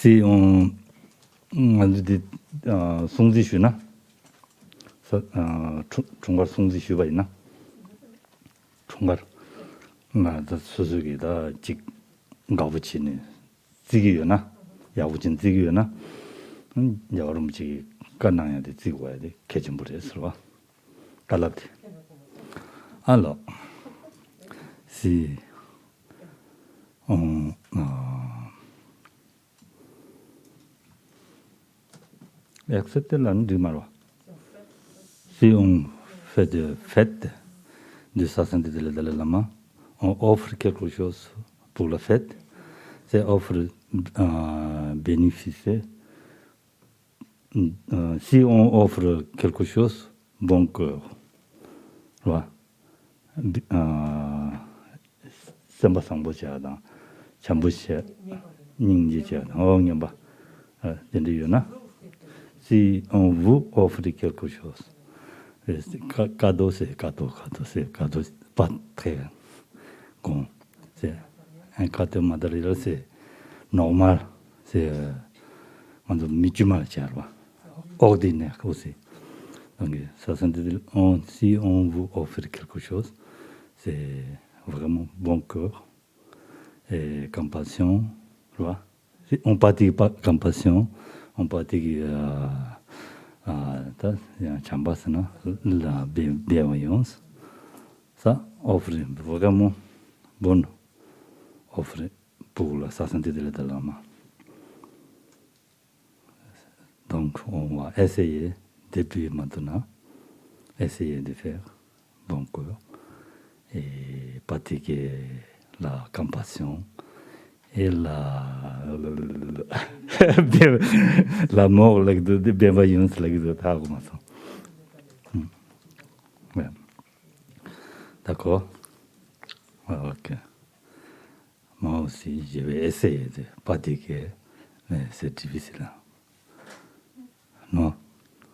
si on a dit 송지슈나 총괄 송지슈가 있나? 총괄 나도 수수기다 직 가부치네 지기요나 야부진 지기요나 여름지 끝나야 돼 지고 와야 돼 개진불에서 와 갈라티 alors si on accepte la du Maroc. Si on fait de fête de sa sainteté de Dalai Lama, on offre quelque chose pour la fête, c'est offre bénéficier. Si on offre quelque chose, bon cœur. Voilà. Samba Sambo Chada, Chambuche, Ningji Chada, oh, Nyamba, si on vous offre quelque chose, cadeau, c'est cadeau, c'est cadeau, pas très grand. C'est un cadeau matériel, c'est normal, c'est ordinaire aussi. Donc, ça, si on vous offre quelque chose, c'est vraiment bon cœur et compassion. Si on pratique pas compassion, on pratique la bienveillance. Ça offre vraiment bonne offre pour la santé de Dalai Lama. Donc, on va essayer depuis maintenant, essayer de faire bon cœur et pratiquer la compassion et l'amour, la bienveillance, ouais. D'accord? Ok. Moi aussi, je vais essayer de pratiquer, mais c'est difficile. Non,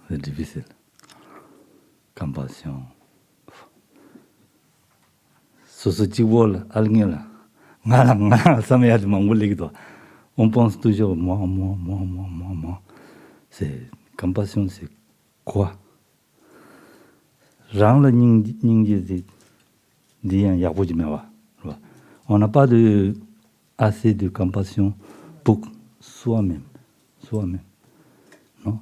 c'est difficile. Compassion. On pense toujours moi. C'est compassion, c'est quoi? On n'a pas assez de compassion pour soi-même. Non?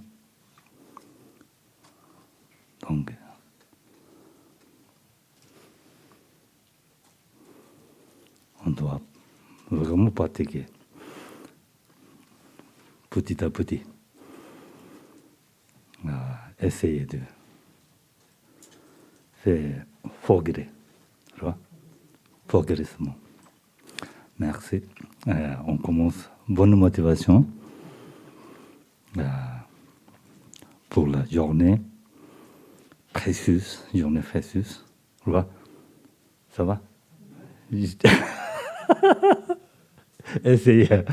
Donc, on doit vraiment pratiquer petit à petit. Essayer de faire forget. Forgettissement. Merci. On commence. Bonne motivation pour la journée précieuse. Ça va? Essayez.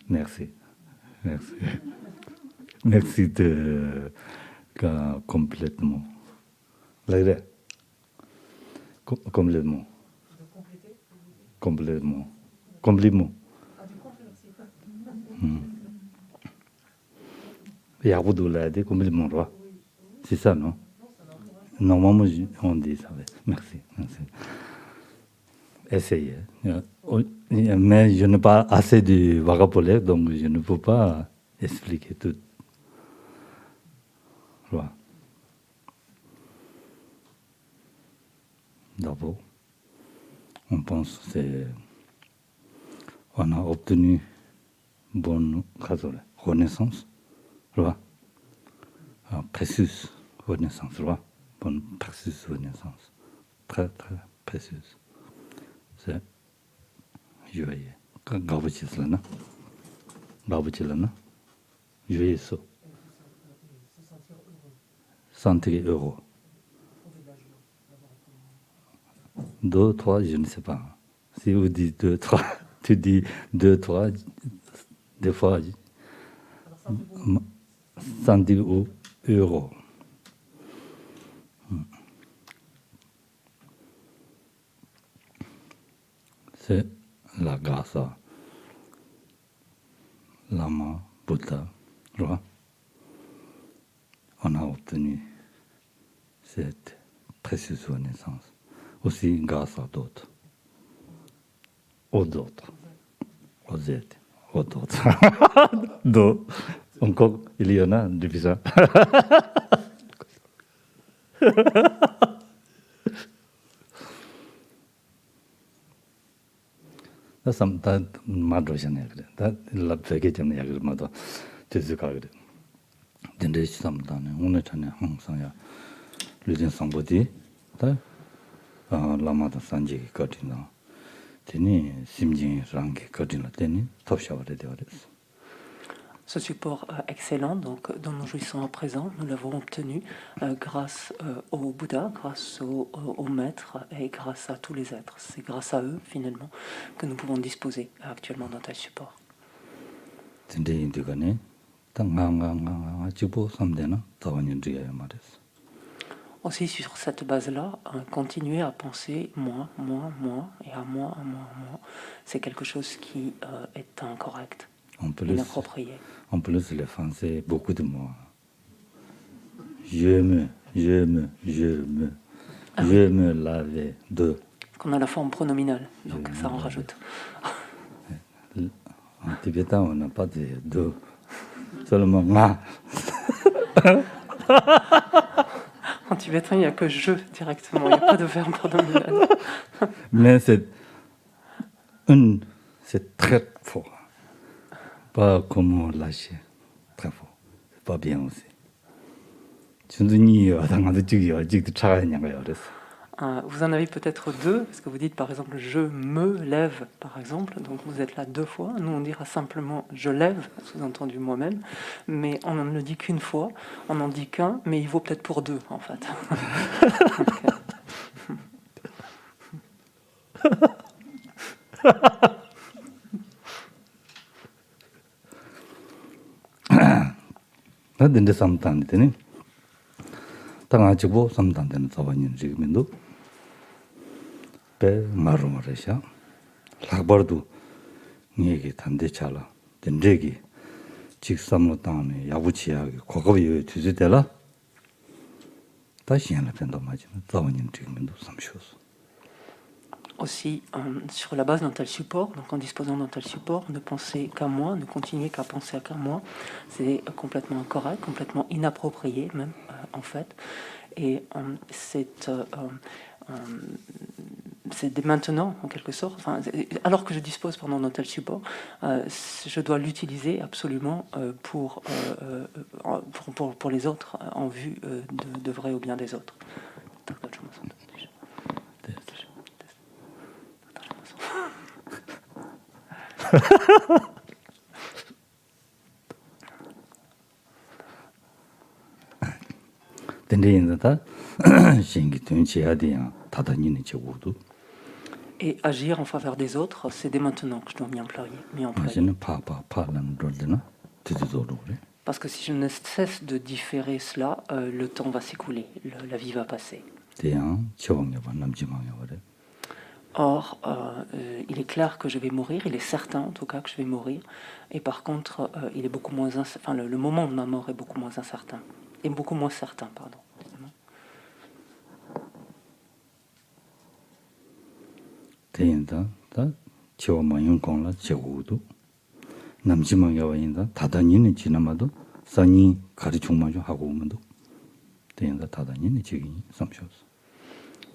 Merci. Merci de complètement. Complètement. Compliment. Compliment. C'est ça, non? Normalement, on dit ça. Merci. Essayez. Mais je n'ai pas assez de vocabulaire, donc je ne peux pas expliquer tout. Voilà. D'abord, on pense qu'on a obtenu bonne renaissance, précieuse renaissance, bonne précieuse renaissance, très très précieuse. C'est joyeux. 가보실라나? Joyeux. Sentir heureux. 2, 3, je ne sais pas. Si vous dites 2, 3, tu dis 2, 3, des fois, sentir heureux. C'est la grâce Lama, Bouddha, Roi, on a obtenu cette précieuse connaissance, aussi grâce à d'autres, aux autres, aux aides, aux autres. Donc, encore, il y en a depuis ça. 다 마드로잖아요. 그래. 다 랍베게 좀 약을 마도 제주가 그래. 근데 시험다네. 오늘 전에 항상야 류진 상보디 다 라마다 산지 거든요. 되니 심진이랑 게 거든요. 되니 톱샤워를 되어졌어. Ce support excellent donc, dont nous jouissons à présent, nous l'avons obtenu grâce au Bouddha, grâce au maître et grâce à tous les êtres. C'est grâce à eux, finalement, que nous pouvons disposer actuellement d'un tel support. Aussi, sur cette base-là, continuer à penser moi, et à moi, c'est quelque chose qui est incorrect, inapproprié. En plus, les Français, beaucoup de moi. Je me lavais de. Qu'on a la forme pronominale, donc ça en rajoute. En tibétain, on n'a pas de seulement ma. En tibétain, il n'y a que je directement, il n'y a pas de verbe pronominal. Mais c'est très fort. Pas comment lâcher. Très fort. C'est pas bien aussi. Vous en avez peut-être deux, parce que vous dites par exemple je me lève, par exemple, donc vous êtes là deux fois. Nous on dira simplement je lève, sous-entendu moi-même, mais on ne le dit qu'une fois, on n'en dit qu'un, mais il vaut peut-être pour deux en fait. 근데 삼단이더니 당아지고 삼단되는 자원인 지금도 배 마루마르샤 라버도 얘기 단대 잘라 된대기 직삼로 땅에 야부치하게 고급이 뒤지대라 다시 하나 변도 맞으면 자원인 지금도 삼쇼스. Aussi, sur la base d'un tel support, donc en disposant d'un tel support, ne penser qu'à moi, ne continuer qu'à penser qu'à moi, c'est complètement incorrect, complètement inapproprié même, en fait. Et c'est dès maintenant, en quelque sorte, enfin, alors que je dispose pendant d'un tel support, je dois l'utiliser absolument pour les autres, en vue de vrai ou bien des autres. Et agir en faveur des autres, c'est dès maintenant que je dois m'y employer. Parce que si je ne cesse de différer cela, le temps va s'écouler, la vie va passer. Or, il est clair que je vais mourir, il est certain en tout cas que je vais mourir, et par contre, il est beaucoup moins le moment de ma mort est beaucoup moins incertain, et beaucoup moins certain, pardon.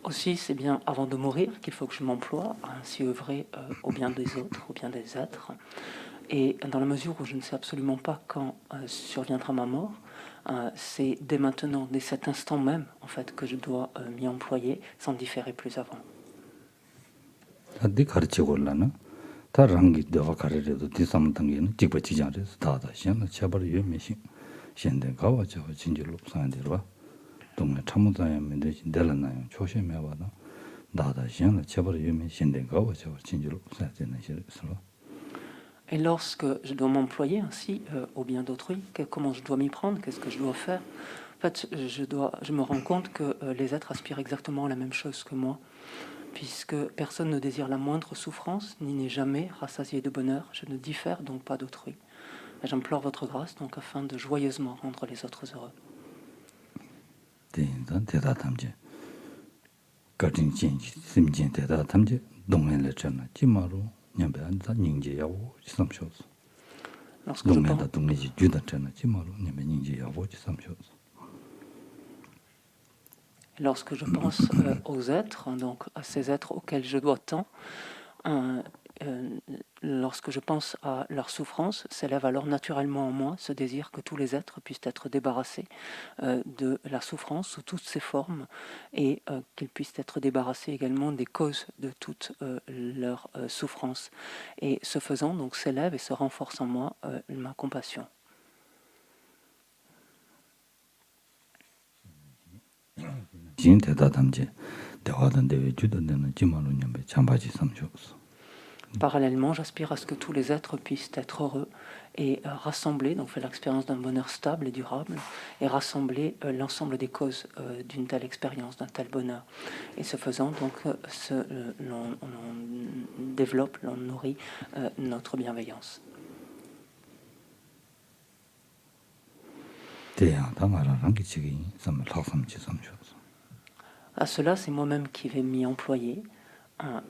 Aussi, c'est bien avant de mourir qu'il faut que je m'emploie à ainsi œuvrer au bien des autres, au bien des êtres. Et dans la mesure où je ne sais absolument pas quand surviendra ma mort, c'est dès maintenant, dès cet instant même, en fait, que je dois m'y employer sans différer plus avant. Et lorsque je dois m'employer ainsi au bien d'autrui, comment je dois m'y prendre, qu'est-ce que je dois faire? En fait, je me rends compte que les êtres aspirent exactement à la même chose que moi, puisque personne ne désire la moindre souffrance, ni n'est jamais rassasié de bonheur. Je ne diffère donc pas d'autrui. J'implore votre grâce donc afin de joyeusement rendre les autres heureux. Lorsque je pense, lorsque je pense aux êtres, donc à ces êtres auxquels je dois tant, lorsque je pense à leur souffrance, s'élève alors naturellement en moi ce désir que tous les êtres puissent être débarrassés de la souffrance sous toutes ses formes et qu'ils puissent être débarrassés également des causes de toute leur souffrance. Et ce faisant, donc s'élève et se renforce en moi ma compassion. Parallèlement, j'aspire à ce que tous les êtres puissent être heureux et rassembler, donc faire l'expérience d'un bonheur stable et durable, et rassembler l'ensemble des causes d'une telle expérience, d'un tel bonheur. Et ce faisant, donc, l'on développe, l'on nourrit notre bienveillance. À cela, c'est moi-même qui vais m'y employer.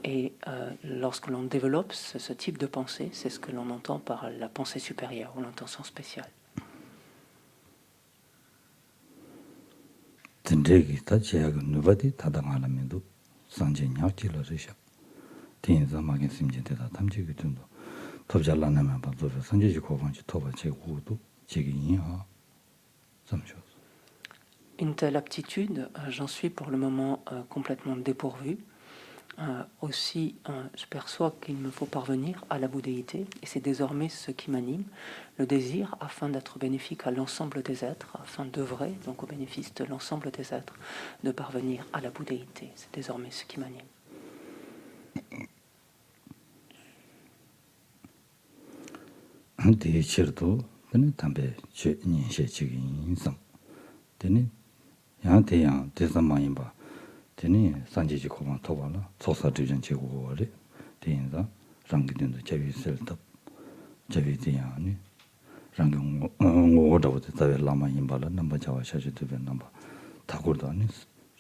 Et lorsque l'on développe ce type de pensée, c'est ce que l'on entend par la pensée supérieure ou l'intention spéciale. Une telle aptitude, j'en suis pour le moment complètement dépourvu. Aussi, je perçois qu'il me faut parvenir à la bouddhéité, et c'est désormais ce qui m'anime, le désir, afin d'être bénéfique à l'ensemble des êtres, afin d'œuvrer donc au bénéfice de l'ensemble des êtres, de parvenir à la bouddhéité. C'est désormais ce qui m'anime. Teni sanji ji koban toba la tsosa drijan che guwa re teni za rangi dindu jawi sel tab jawi diya ni rangi ngo dawa de tawe lama yinba la namba jawa shashi tuwe namba takur da ni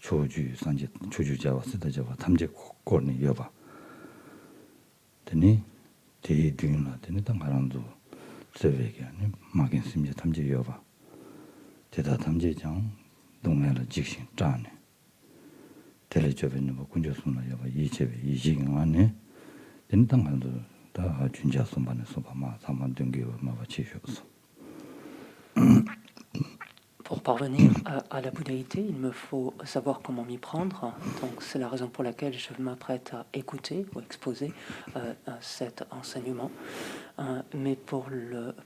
choju sanji choju jawa sita jawa tamje kor ni yoba teni teyi dyun la teni ta ngaranzu tsewe kya ni magin simje tamje yoba teta tamje jang dongya la jikshin chani 텔레저베는 뭐 군조수나 여봐 이제베 이징안에 된당한도 다 준자 선반에 소바마 사만 등게 마바 치셔서 Pour parvenir à la bouddhéité, il me faut savoir comment m'y prendre. Donc, c'est la raison pour laquelle je m'apprête à écouter ou exposer cet enseignement. Mais pour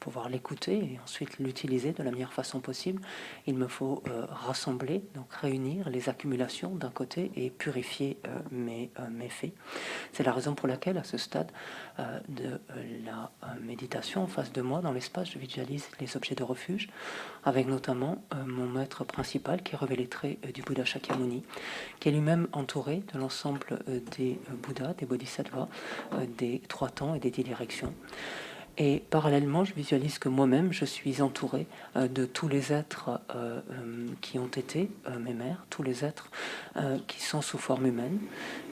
pouvoir l'écouter et ensuite l'utiliser de la meilleure façon possible, il me faut rassembler, donc réunir les accumulations d'un côté et purifier mes faits. C'est la raison pour laquelle, à ce stade de la méditation, en face de moi, dans l'espace, je visualise les objets de refuge, avec notamment mon maître principal qui revêt les traits du Bouddha Shakyamuni, qui est lui-même entouré de l'ensemble des Bouddhas, des Bodhisattvas, des 3 temps et des 10 directions. Et parallèlement, je visualise que moi-même, je suis entouré de tous les êtres qui ont été mes mères, tous les êtres qui sont sous forme humaine,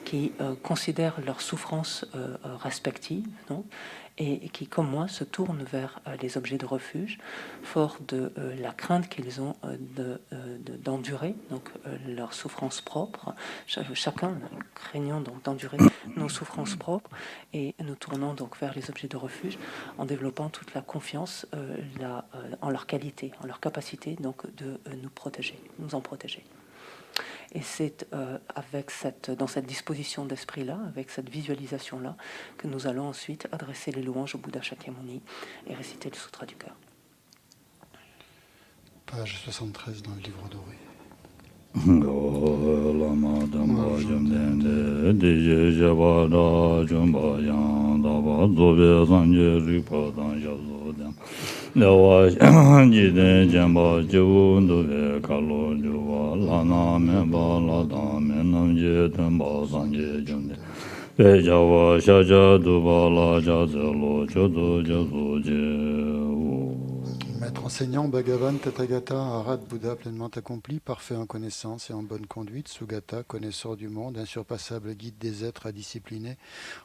qui considèrent leurs souffrances respectives, non, et qui, comme moi, se tournent vers les objets de refuge, fort de la crainte qu'ils ont d'endurer donc leurs souffrances propres, chacun craignant donc d'endurer nos souffrances propres, et nous tournons donc vers les objets de refuge en développant toute la confiance en leur qualité, en leur capacité donc de nous protéger, nous en protéger. Et c'est dans cette disposition d'esprit-là, avec cette visualisation-là, que nous allons ensuite adresser les louanges au Bouddha Shakyamuni et réciter le Sutra du cœur. Page 73 dans le livre doré. Bejawa Shaja Dubala Jazelo Jodo Jazo. Maître enseignant, Bhagavan, Tathagata, Arhat, Bouddha pleinement accompli, parfait en connaissance et en bonne conduite, Sugata, connaisseur du monde, insurpassable guide des êtres à discipliner,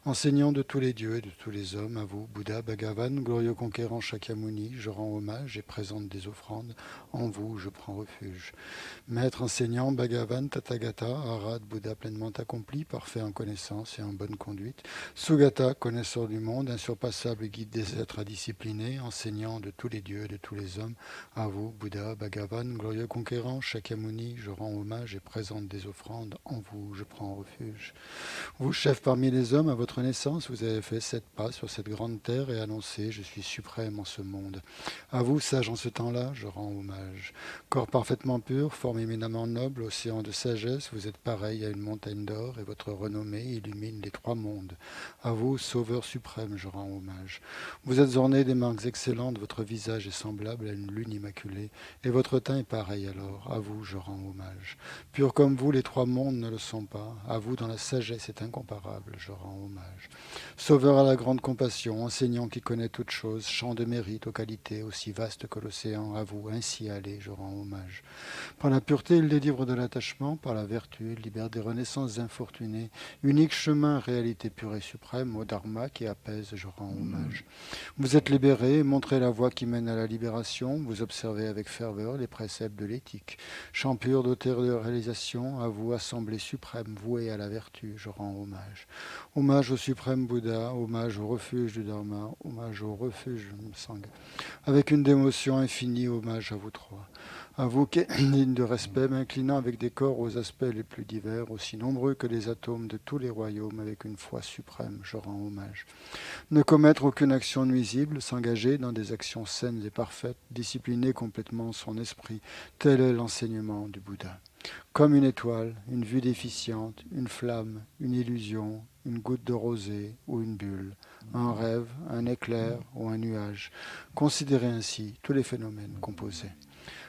enseignant de tous les dieux et de tous les hommes, à vous, Bouddha, Bhagavan, glorieux conquérant Shakyamuni, je rends hommage et présente des offrandes, en vous je prends refuge. Maître enseignant, Bhagavan, Tathagata, Arhat, Bouddha pleinement accompli, parfait en connaissance et en bonne conduite, Sugata, connaisseur du monde, insurpassable guide des êtres à discipliner, enseignant de tous les dieux et de tous les hommes, à vous, Bouddha, Bhagavan, glorieux conquérant, Shakyamuni, je rends hommage et présente des offrandes, en vous je prends refuge. Vous, chef parmi les hommes, à votre naissance, vous avez fait 7 pas sur cette grande terre et annoncé, je suis suprême en ce monde. À vous, sage en ce temps-là, je rends hommage. Corps parfaitement pur, forme éminemment noble, océan de sagesse, vous êtes pareil à une montagne d'or et votre renommée illumine les 3 mondes. À vous, sauveur suprême, je rends hommage. Vous êtes orné des marques excellentes, votre visage est semblable à une lune immaculée, et votre teint est pareil alors, à vous je rends hommage. Pur comme vous, les 3 mondes ne le sont pas, à vous dans la sagesse est incomparable, je rends hommage. Sauveur à la grande compassion, enseignant qui connaît toutes choses, champ de mérite aux qualités aussi vastes que l'océan, à vous ainsi allez, je rends hommage. Par la pureté, il délivre de l'attachement, par la vertu, il libère des renaissances infortunées, unique chemin, réalité pure et suprême, au dharma qui apaise, je rends hommage. Vous êtes libéré, montrez la voie qui mène à la libération, vous observez avec ferveur les préceptes de l'éthique. Champ pur d'auteur de réalisation, à vous, assemblée suprême, vouée à la vertu, je rends hommage. Hommage au suprême Bouddha, hommage au refuge du Dharma, hommage au refuge Sangha. Avec une dévotion infinie, hommage à vous 3. À vous qui êtes digne de respect, m'inclinant avec des corps aux aspects les plus divers, aussi nombreux que les atomes de tous les royaumes, avec une foi suprême, je rends hommage. Ne commettre aucune action nuisible, s'engager dans des actions saines et parfaites, discipliner complètement son esprit, tel est l'enseignement du Bouddha. Comme une étoile, une vue déficiente, une flamme, une illusion, une goutte de rosée ou une bulle, un rêve, un éclair ou un nuage. Considérez ainsi tous les phénomènes composés.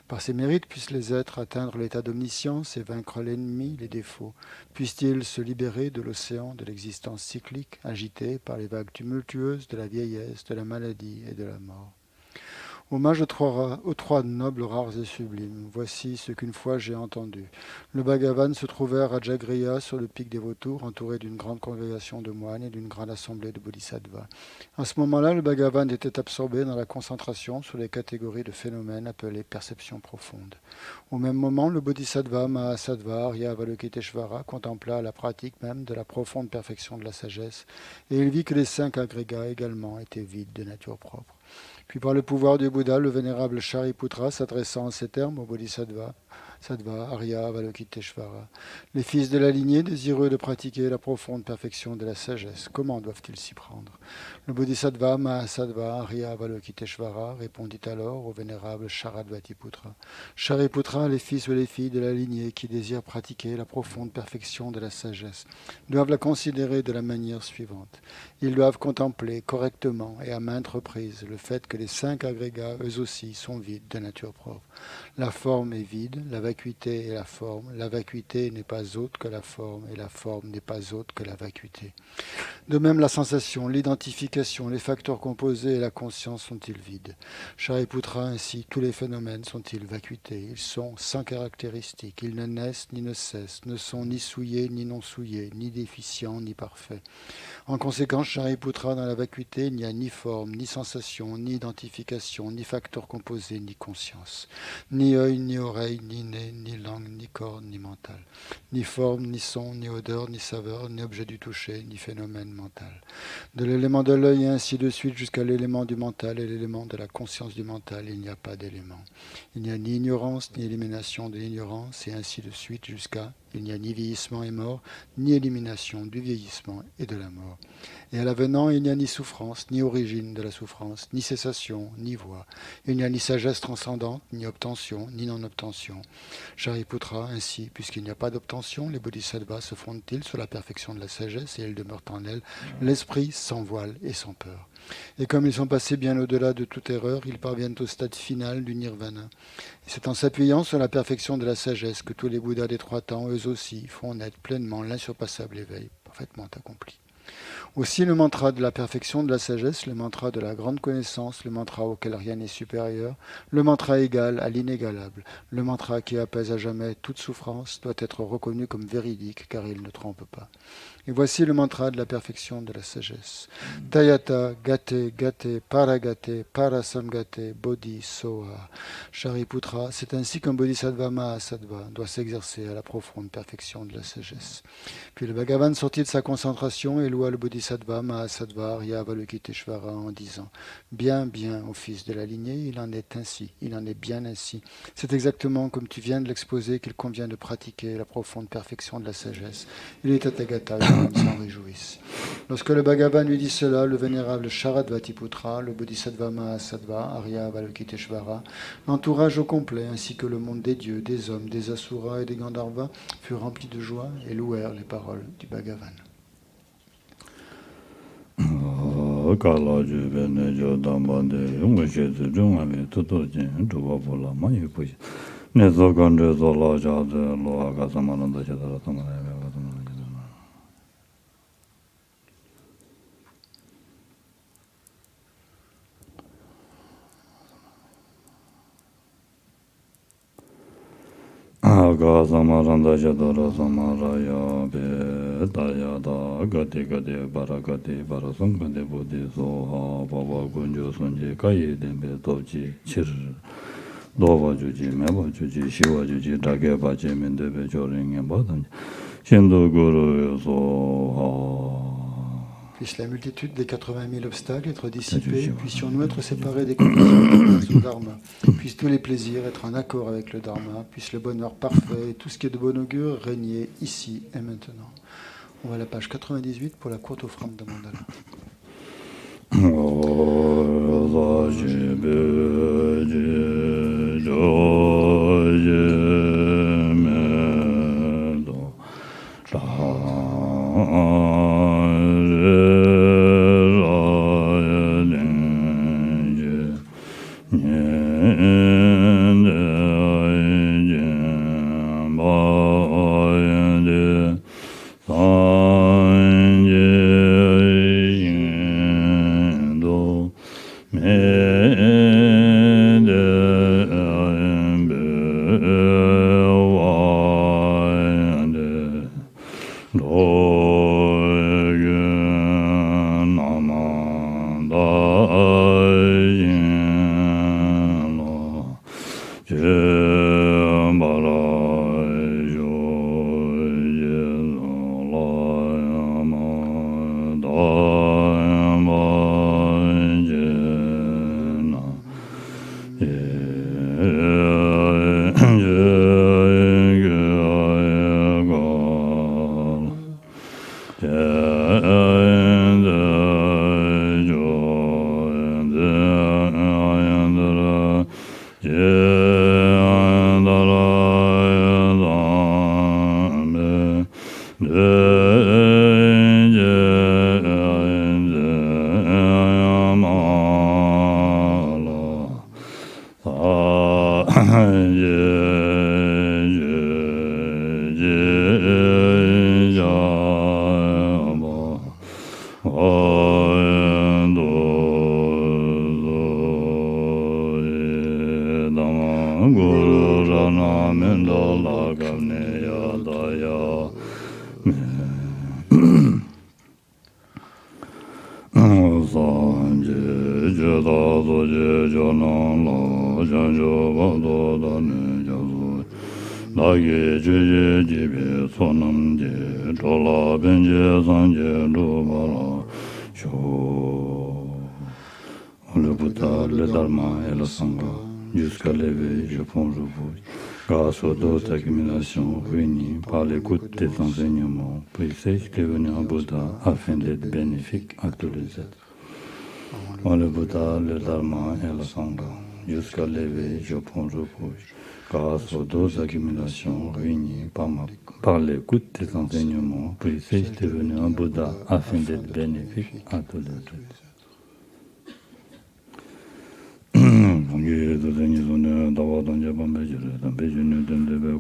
Par ses mérites puissent les êtres atteindre l'état d'omniscience et vaincre l'ennemi, les défauts. Puissent-ils se libérer de l'océan de l'existence cyclique, agité par les vagues tumultueuses de la vieillesse, de la maladie et de la mort. Hommage aux 3 nobles, rares et sublimes. Voici ce qu'une fois j'ai entendu. Le Bhagavan se trouvait à Rajagriha, sur le pic des vautours, entouré d'une grande congrégation de moines et d'une grande assemblée de bodhisattvas. À ce moment-là, le Bhagavan était absorbé dans la concentration sur les catégories de phénomènes appelées perceptions profondes. Au même moment, le bodhisattva Mahasattva Arya Avalokiteshvara contempla la pratique même de la profonde perfection de la sagesse, et il vit que les 5 agrégats également étaient vides de nature propre. Puis par le pouvoir du Bouddha, le vénérable Shariputra, s'adressant en ces termes au Bodhisattva, Arya, Avalokiteshvara, les fils de la lignée désireux de pratiquer la profonde perfection de la sagesse, comment doivent-ils s'y prendre? Le Bodhisattva Mahasattva Arya Avalokiteshvara répondit alors au vénérable Sharadvatiputra. Shariputra, les fils ou les filles de la lignée qui désirent pratiquer la profonde perfection de la sagesse, doivent la considérer de la manière suivante. Ils doivent contempler correctement et à maintes reprises le fait que les 5 agrégats, eux aussi, sont vides de nature propre. La forme est vide, la vacuité est la forme n'est pas autre que la forme, et la forme n'est pas autre que la vacuité. De même, la sensation, l'identification, les facteurs composés et la conscience sont-ils vides? Shariputra, ainsi, tous les phénomènes sont-ils vacuités? Ils sont sans caractéristiques, ils ne naissent ni ne cessent, ne sont ni souillés ni non souillés, ni déficients ni parfaits. En conséquence, Shariputra, dans la vacuité, il n'y a ni forme, ni sensation, ni identification, ni facteurs composés, ni conscience. Ni œil, ni oreille, ni nez, ni langue, ni corps, ni mental. Ni forme, ni son, ni odeur, ni saveur, ni objet du toucher, ni phénomène mental. De l'élément de l'œil et ainsi de suite jusqu'à l'élément du mental et l'élément de la conscience du mental, il n'y a pas d'élément. Il n'y a ni ignorance, ni élimination de l'ignorance et ainsi de suite jusqu'à il n'y a ni vieillissement et mort, ni élimination du vieillissement et de la mort. Et à l'avenant, il n'y a ni souffrance, ni origine de la souffrance, ni cessation, ni voie. Il n'y a ni sagesse transcendante, ni obtention, ni non-obtention. Shariputra, ainsi, puisqu'il n'y a pas d'obtention, les bodhisattvas se fondent-ils sur la perfection de la sagesse et ils demeurent en elle, l'esprit sans voile et sans peur. Et comme ils sont passés bien au-delà de toute erreur, ils parviennent au stade final du nirvana. Et c'est en s'appuyant sur la perfection de la sagesse que tous les Bouddhas des 3 temps, eux aussi, font naître pleinement l'insurpassable éveil, parfaitement accompli. Aussi le mantra de la perfection de la sagesse, le mantra de la grande connaissance, le mantra auquel rien n'est supérieur, le mantra égal à l'inégalable, le mantra qui apaise à jamais toute souffrance doit être reconnu comme véridique car il ne trompe pas. Et voici le mantra de la perfection de la sagesse. Tayata, Gate, Gate, Paragate, Parasamgate, Bodhi, Soha. Shariputra, c'est ainsi qu'un bodhisattva Mahasattva doit s'exercer à la profonde perfection de la sagesse. Puis le Bhagavan sortit de sa concentration et loua le bodhisattva Mahasattva Arya Avalokiteshvara en disant « Bien, bien, ô fils de la lignée, il en est ainsi, il en est bien ainsi. C'est exactement comme tu viens de l'exposer qu'il convient de pratiquer la profonde perfection de la sagesse. Il est Tathagata, s'en réjouissent. » Lorsque le Bhagavan lui dit cela, le vénérable Sharadvatiputra, le bodhisattva Mahasattva Arya Avalokiteshvara, l'entourage au complet ainsi que le monde des dieux, des hommes, des asuras et des gandharvas furent remplis de joie et louèrent les paroles du Bhagavan. Aga samaranda jadara samaraya be dayada gati gati barakati barasangade bodhi soha baba gunjo sunje kaye dembe topji chir dova juji meba juji shiva juji dage bache mendebe joringe badan shindo guru soha. Puisse la multitude des 80 000 obstacles être dissipée, puissions-nous être séparés des conditions au Dharma, puissent tous les plaisirs être en accord avec le Dharma, puisse le bonheur parfait et tout ce qui est de bon augure régner ici et maintenant. On va à la page 98 pour la courte offrande de mandala. Le Bouddha, le Dharma et le Sangha, jusqu'à l'éveil, je fonce au bout. Grâce aux d'autres accumulations réunies par l'écoute des enseignements, puis-je devenir un Bouddha afin d'être bénéfique à tous les êtres. Le Bouddha, le Dharma et le Sangha, jusqu'à l'éveil, je fonce au bout. Grâce aux d'autres accumulations réunies par l'écoute des enseignements, puis-je devenir un Bouddha afin d'être bénéfique à tous les êtres.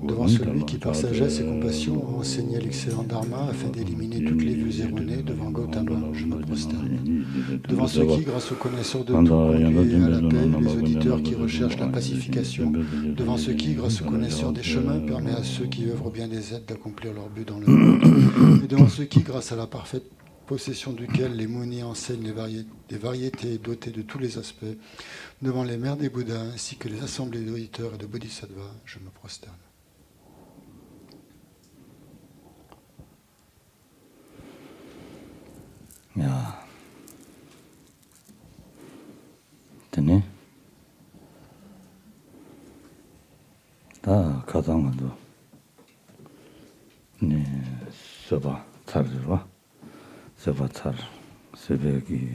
Devant celui qui par sagesse et compassion a enseigné l'excellent Dharma afin d'éliminer toutes les vues erronées, devant Gautama, je me prosterne. Devant ceux qui, grâce aux connaisseurs de tout, conduisent à la paix les auditeurs qui recherchent la pacification, devant ceux qui, grâce aux connaisseurs des chemins, permet à ceux qui œuvrent au bien des êtres d'accomplir leur but dans le monde, et devant ceux qui, grâce à la parfaite possession duquel les Munis enseignent les variétés dotées de tous les aspects, devant les mères des Bouddhas ainsi que les assemblées d'auditeurs et de bodhisattvas, je me prosterne. 야, 되네. 다 가상도 네, 서봐, 잘들어. 서봐 잘. 새벽이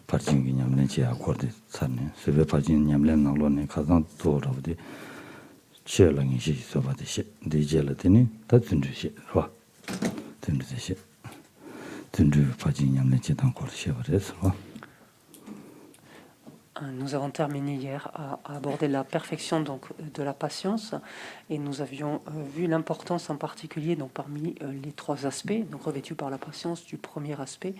파진기 냠는 지야 거기 살네. 새벽 파진 냠는 나로네 가상 도로디 치열랑이 시 서봐듯이 디젤더니 다 준주시. 봐. 준주시. Nous avons terminé hier à aborder la perfection donc, de la patience et nous avions vu l'importance en particulier donc, parmi les trois aspects, donc revêtus par la patience du premier aspect,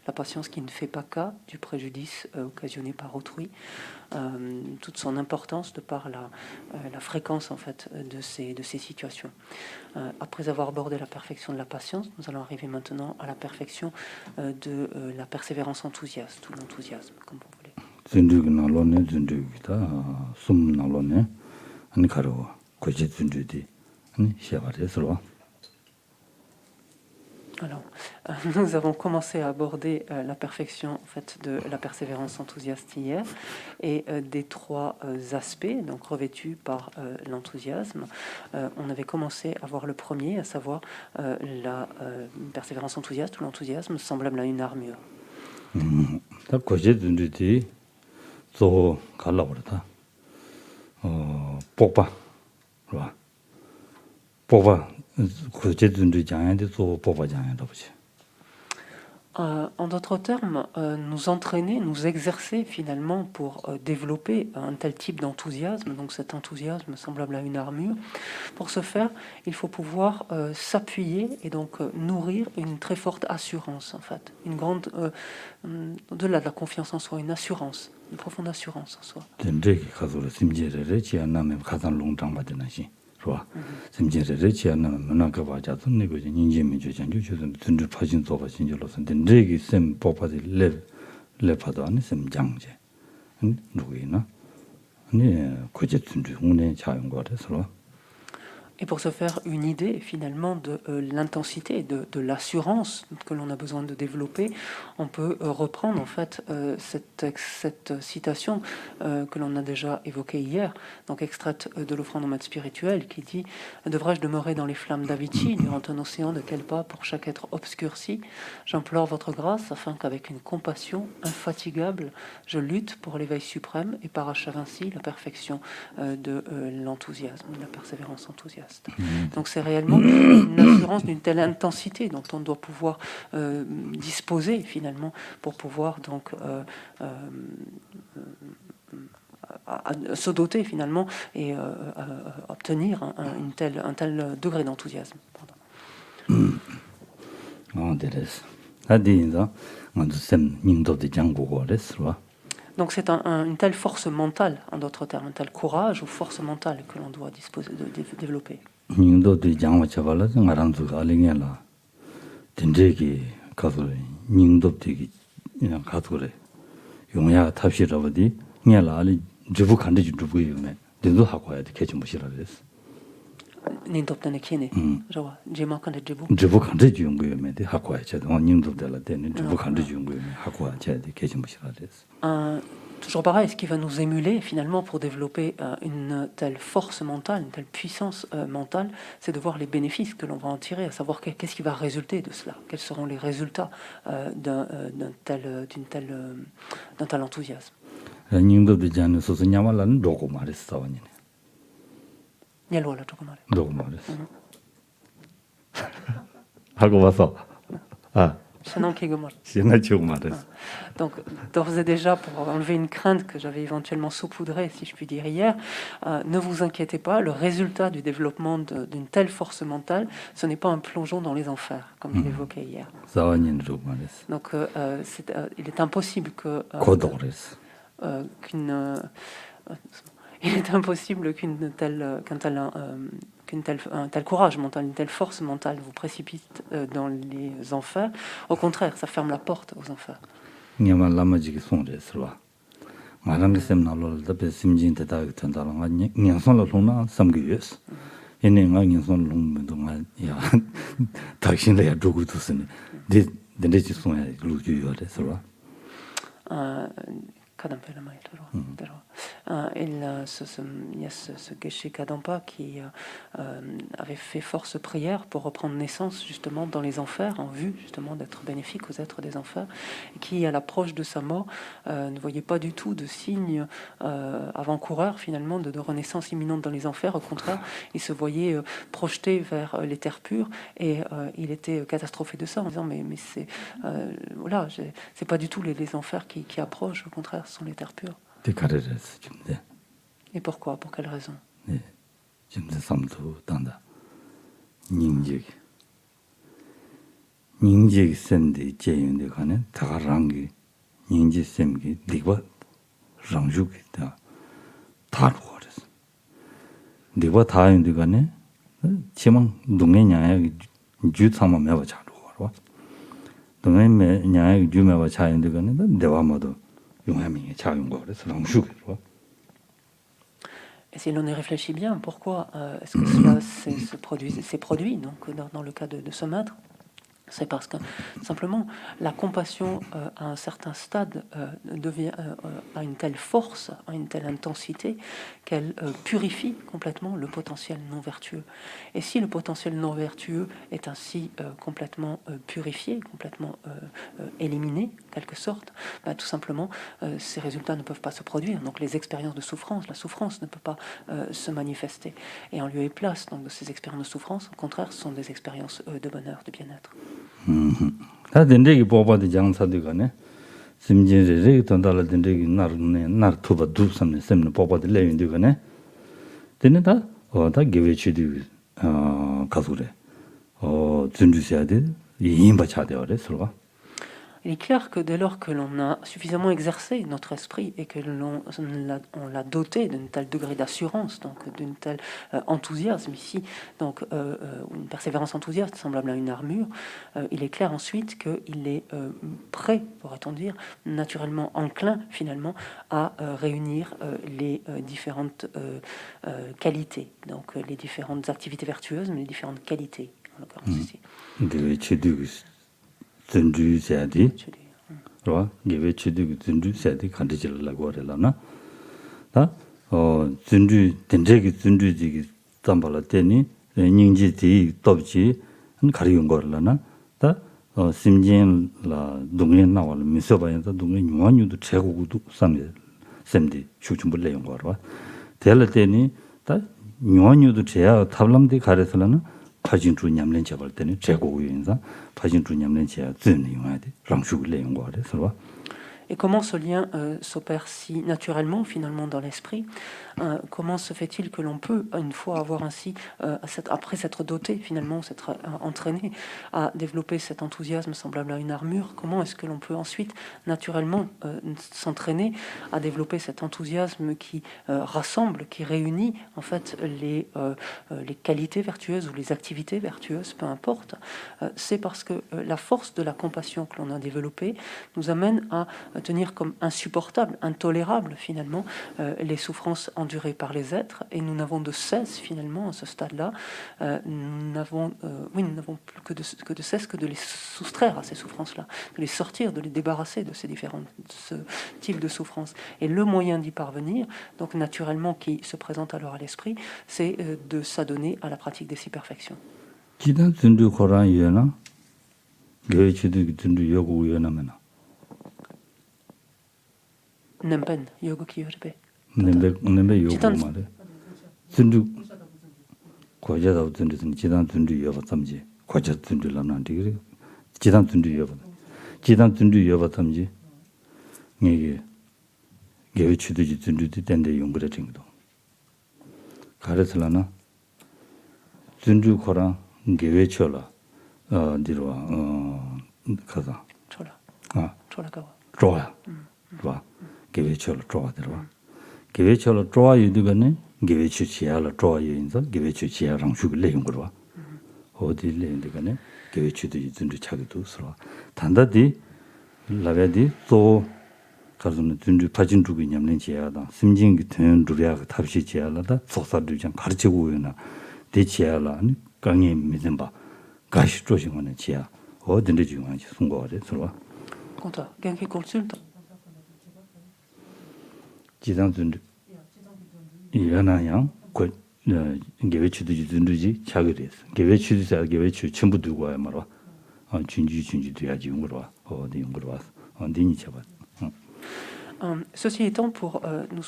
la patience qui ne fait pas cas du préjudice occasionné par autrui, toute son importance de par la fréquence en fait, de ces situations. Après avoir abordé la perfection de la patience, nous allons arriver maintenant à la perfection de la persévérance enthousiaste ou l'enthousiasme, comme vous voulez. Alors, nous avons commencé à aborder la perfection en fait, de la persévérance enthousiaste hier et des trois aspects donc revêtus par l'enthousiasme. On avait commencé à voir le premier, à savoir la persévérance enthousiaste ou l'enthousiasme semblable à une armure. En d'autres termes, nous entraîner, nous exercer finalement pour développer un tel type d'enthousiasme, donc cet enthousiasme semblable à une armure. Pour ce faire, il faut pouvoir s'appuyer et donc nourrir une très forte assurance en fait, une grande, au-delà de la confiance en soi, une assurance, une profonde assurance en soi. Et pour se faire une idée finalement de l'intensité, de l'assurance que l'on a besoin de développer, on peut reprendre en fait cette citation que l'on a déjà évoquée hier, donc extraite de l'offrande en maître spirituel, qui dit « Devrais-je demeurer dans les flammes d'Avicii, durant un océan de quel pas pour chaque être obscurci? J'implore votre grâce afin qu'avec une compassion infatigable, je lutte pour l'éveil suprême et parachève ainsi la perfection de l'enthousiasme, de la persévérance enthousiaste. » Donc c'est réellement une assurance d'une telle intensité dont on doit pouvoir disposer finalement pour pouvoir donc se doter finalement et obtenir un tel degré d'enthousiasme. Donc c'est une telle force mentale, en d'autres termes, un tel courage ou force mentale que l'on doit disposer de développer. Toujours pareil, ce qui va nous émuler finalement pour développer une telle force mentale, une telle puissance mentale, c'est de voir les bénéfices que l'on va en tirer, à savoir qu'est-ce qui va résulter de cela, quels seront les résultats d'un tel enthousiasme. 신나치고 말했어. Donc, d'ores et déjà, pour enlever une crainte que j'avais éventuellement saupoudrée, si je puis dire, hier, ne vous inquiétez pas, le résultat du développement d'une telle force mentale, ce n'est pas un plongeon dans les enfers, comme je l'évoquais hier. 사원인으로 말했어. Donc, il est impossible que... 고독했어. Il est impossible un tel courage mental, une telle force mentale vous précipite dans les enfers. Au contraire, ça ferme la porte aux enfers. 냐만 라마지기 송레스와 말한 게 셈나로 답에 심진 대다 전달한 거 냥선로 송나 삼기였어. 얘네가 냥선 롱도가 야 당신들야 두고도 쓰네. 데데지 송야 루주요레스와 Kadampa il y a ce Geshe Kadampa qui avait fait force prière pour reprendre naissance justement dans les enfers, en vue justement d'être bénéfique aux êtres des enfers, et qui à l'approche de sa mort ne voyait pas du tout de signes avant-coureurs finalement de renaissance imminente dans les enfers. Au contraire, il se voyait projeté vers les terres pures, et il était catastrophé de ça en disant mais c'est voilà, c'est pas du tout les enfers qui approchent, au contraire, ce sont les terres pures. Et pourquoi? Pour quelle raison? 닝지 셈데 제윤데 가는 다랑기 닝지 셈기 리바 랑죽다 다루거든. 리바 다윤데 가네 지망 동네냐야 주상마 매바 자루거. 동네 냐야 주매바 자윤데 가네 대화마도 용함이 자윤거 그래서 랑죽이로. Et si l'on y réfléchit bien, pourquoi est-ce que cela s'est produit donc, dans le cas de ce maître? C'est parce que simplement la compassion à un certain stade devient à une telle force, à une telle intensité qu'elle purifie complètement le potentiel non vertueux. Et si le potentiel non vertueux est ainsi complètement purifié, complètement éliminé, en quelque sorte, tout simplement ces résultats ne peuvent pas se produire. Donc les expériences de souffrance, la souffrance ne peut pas se manifester. Et en lieu et place donc, de ces expériences de souffrance, au contraire, ce sont des expériences de bonheur, de bien-être. 다 된대기 뽑아도 장사되거네. 심진레레 돈달라 된대기 날 투바 두섬네 셈네 뽑아도 레윈되거네. 되는다 다 개ve치디 가수래. 준주셔야 돼. 이인바 차대어래 서로가. Il est clair que dès lors que l'on a suffisamment exercé notre esprit et que l'on l'a doté d'un tel degré d'assurance, donc d'un tel enthousiasme ici, donc une persévérance enthousiaste semblable à une armure, il est clair ensuite qu'il est prêt, pourrait-on dire, naturellement enclin finalement à réunir les différentes qualités, donc les différentes activités vertueuses, mais les différentes qualités, en l'occurrence ici. 준주셔야지. 그러와 예배 취득 준주셔야지 간지질라고 하려나. 다 준주 된제기 준주지기 담발라 때니 닝지디 dob지 가리운 거라나. 다 심진라 동년 나올 미서바에서 동년 유한유도 제고도 삼에 셈디 슈춤불 내용 거라. 될 때니 다 유한유도 제야 탑람디 가래서라나 파진주 냠len 잡을 때는 제고 유인사 파진주 냠len 제야 즈는 용해야 돼. 랑슈를 내용 거래 서로. Et comment ce lien s'opère si naturellement, finalement, dans l'esprit? Comment se fait-il que l'on peut, une fois avoir ainsi, après s'être doté, finalement, s'être entraîné à développer cet enthousiasme semblable à une armure, comment est-ce que l'on peut ensuite, naturellement, s'entraîner à développer cet enthousiasme qui rassemble, qui réunit, en fait, les qualités vertueuses ou les activités vertueuses, peu importe? C'est parce que la force de la compassion que l'on a développée nous amène à tenir comme insupportable, intolérable finalement les souffrances endurées par les êtres, et nous n'avons de cesse finalement à ce stade-là, nous n'avons plus que de cesse que de les soustraire à ces souffrances-là, de les sortir, de les débarrasser de ce type de souffrance. Et le moyen d'y parvenir, donc naturellement qui se présente alors à l'esprit, c'est de s'adonner à la pratique des 6 perfections. Nempen yoga kiyorbe. nembe yoga 말에. 준주 과자다 준주는 지단 준주 여바 삼지. 과자 준주라는 데 그래. 지단 준주 여바. 지단 준비 여바탐지 이게 개회치도 준비도 된데 용거래 정도 가르슬라나 준주 거랑 개회쳐라 뒤로 가자 초라. 아 초라가와. 좋아 좋아 개회쳐라 좋아 들어와 개회쳐라 좋아 유도가네 개회치 지야라 좋아 유인서 개회치 지야랑 죽을래 용거와 어디래 인데가네 개회치도 준비 차기도 서로 단다디 라베디 또 가서는 준비 파진 주고 있냐면 지야다 심진 같은 루리아가 탑시 지야라다 속사도 좀 가르치고 오나 대치야라 강에 믿는 바 가시 조심하는 지야 어딘데 중요한지 송거래 서로 Conta. Quelqu'un qui consulte. 지상 준비 이하나양 그 개회치도 준비지 차그랬어 개회치도 개회치 전부 두고 와야 말아 준지 돼야지 용거로 와 어디 용거로 와서 어디니 잡아 Ceci étant, pour nous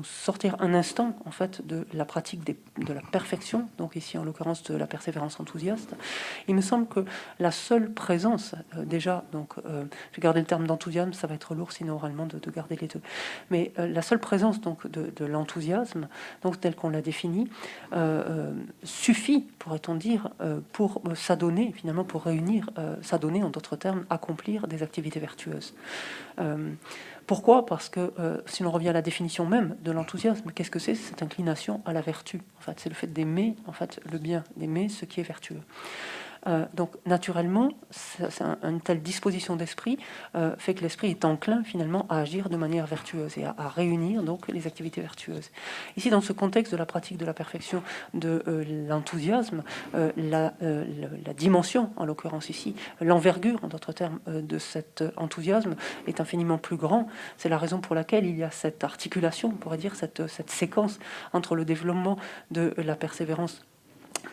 sortir un instant en fait de la pratique de la perfection, donc ici en l'occurrence de la persévérance enthousiaste, il me semble que la seule présence, déjà, donc je vais garder le terme d'enthousiasme, ça va être lourd sinon oralement de garder les deux, mais la seule présence donc de l'enthousiasme, donc tel qu'on l'a défini, suffit, pourrait-on dire, pour s'adonner finalement, pour réunir, s'adonner en d'autres termes, accomplir des activités vertueuses. Pourquoi ? Parce que si l'on revient à la définition même de l'enthousiasme, qu'est-ce que c'est ? C'est cette inclination à la vertu. En fait, c'est le fait d'aimer en fait, le bien, d'aimer ce qui est vertueux. Donc, naturellement, une telle disposition d'esprit fait que l'esprit est enclin, finalement, à agir de manière vertueuse et à réunir, donc, les activités vertueuses. Ici, dans ce contexte de la pratique de la perfection de l'enthousiasme, la dimension, en l'occurrence ici, l'envergure, en d'autres termes, de cet enthousiasme est infiniment plus grand. C'est la raison pour laquelle il y a cette articulation, on pourrait dire, cette séquence entre le développement de la persévérance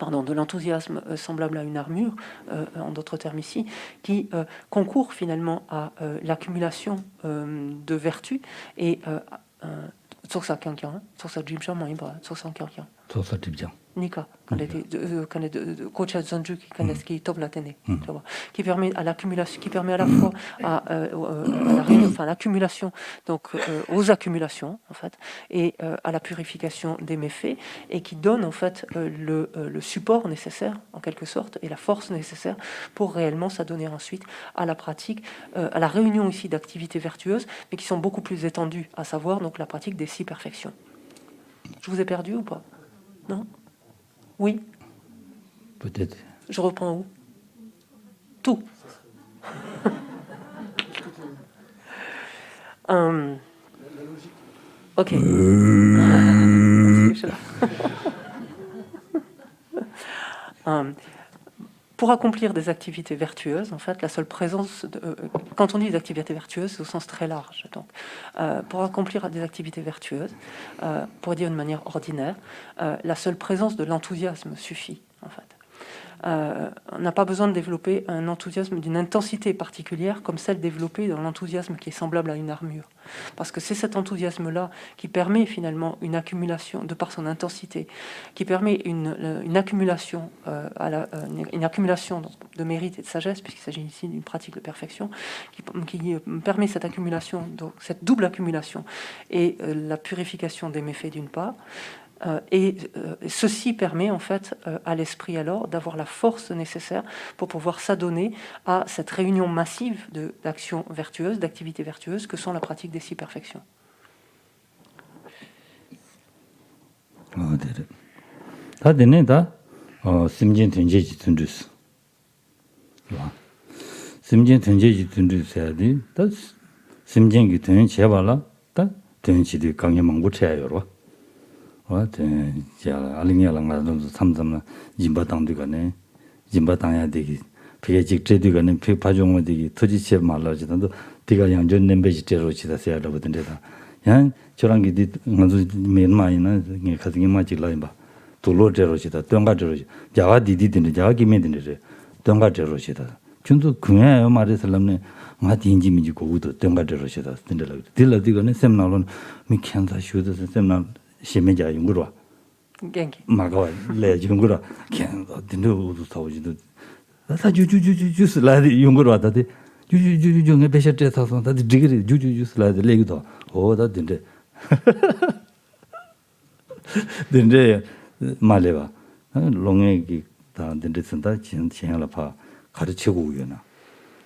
de l'enthousiasme semblable à une armure, en d'autres termes ici, qui concourt finalement à l'accumulation de vertus et sur sa Nika, qui permet à l'accumulation, qui permet à la fois à la réunion, enfin l'accumulation, donc aux accumulations en fait, et à la purification des méfaits, et qui donne en fait le support nécessaire en quelque sorte et la force nécessaire pour réellement s'adonner ensuite à la pratique, à la réunion ici d'activités vertueuses, mais qui sont beaucoup plus étendues, à savoir donc la pratique des 6 perfections. Je vous ai perdu ou pas? Non? Oui. Peut-être. Je reprends où? Tout. Ok. Pour accomplir des activités vertueuses, en fait, la seule présence, quand on dit des activités vertueuses, c'est au sens très large. Donc, pour accomplir des activités vertueuses, pour dire d'une manière ordinaire, la seule présence de l'enthousiasme suffit, en fait. On n'a pas besoin de développer un enthousiasme d'une intensité particulière comme celle développée dans l'enthousiasme qui est semblable à une armure. Parce que c'est cet enthousiasme-là qui permet finalement une accumulation, de par son intensité, qui permet une accumulation, une accumulation de mérite et de sagesse, puisqu'il s'agit ici d'une pratique de perfection, qui permet cette accumulation, donc cette double accumulation, et la purification des méfaits d'une part, et ceci permet en fait à l'esprit alors d'avoir la force nécessaire pour pouvoir s'adonner à cette réunion massive d'actions vertueuses, d'activités vertueuses que sont la pratique des 6 perfections. 삼삼나 진바당도가네 진바당야 되기 피해직 제도가네 피파종어 되기 토지체 말라지던도 네가 양전 냄베지테로 지다세야 버든데다 양 저랑 게 먼저 메마이나 가슴이 맞지라임바 돌로제로 지다 똥가제로 자가 디디든데 자가 기면든데 똥가제로 지다 준도 그냥 말해서람네 마디 인지미지 고우도 똥가제로 지다 된다라 딜라디가네 셈나론 미캔다 슈도 셈나 시메자 용거로 Genki. 마가 레 용거로 캔 딘도 사오지도 다 주주주주스 라디 용거로 왔다데 주주주주 내 배셔 때서서 다 디그리 주주주 슬라이드 레기도 오다 된대 된대 말해봐 롱에기 다 된대 쓴다 진행을 봐 가르치고 오요나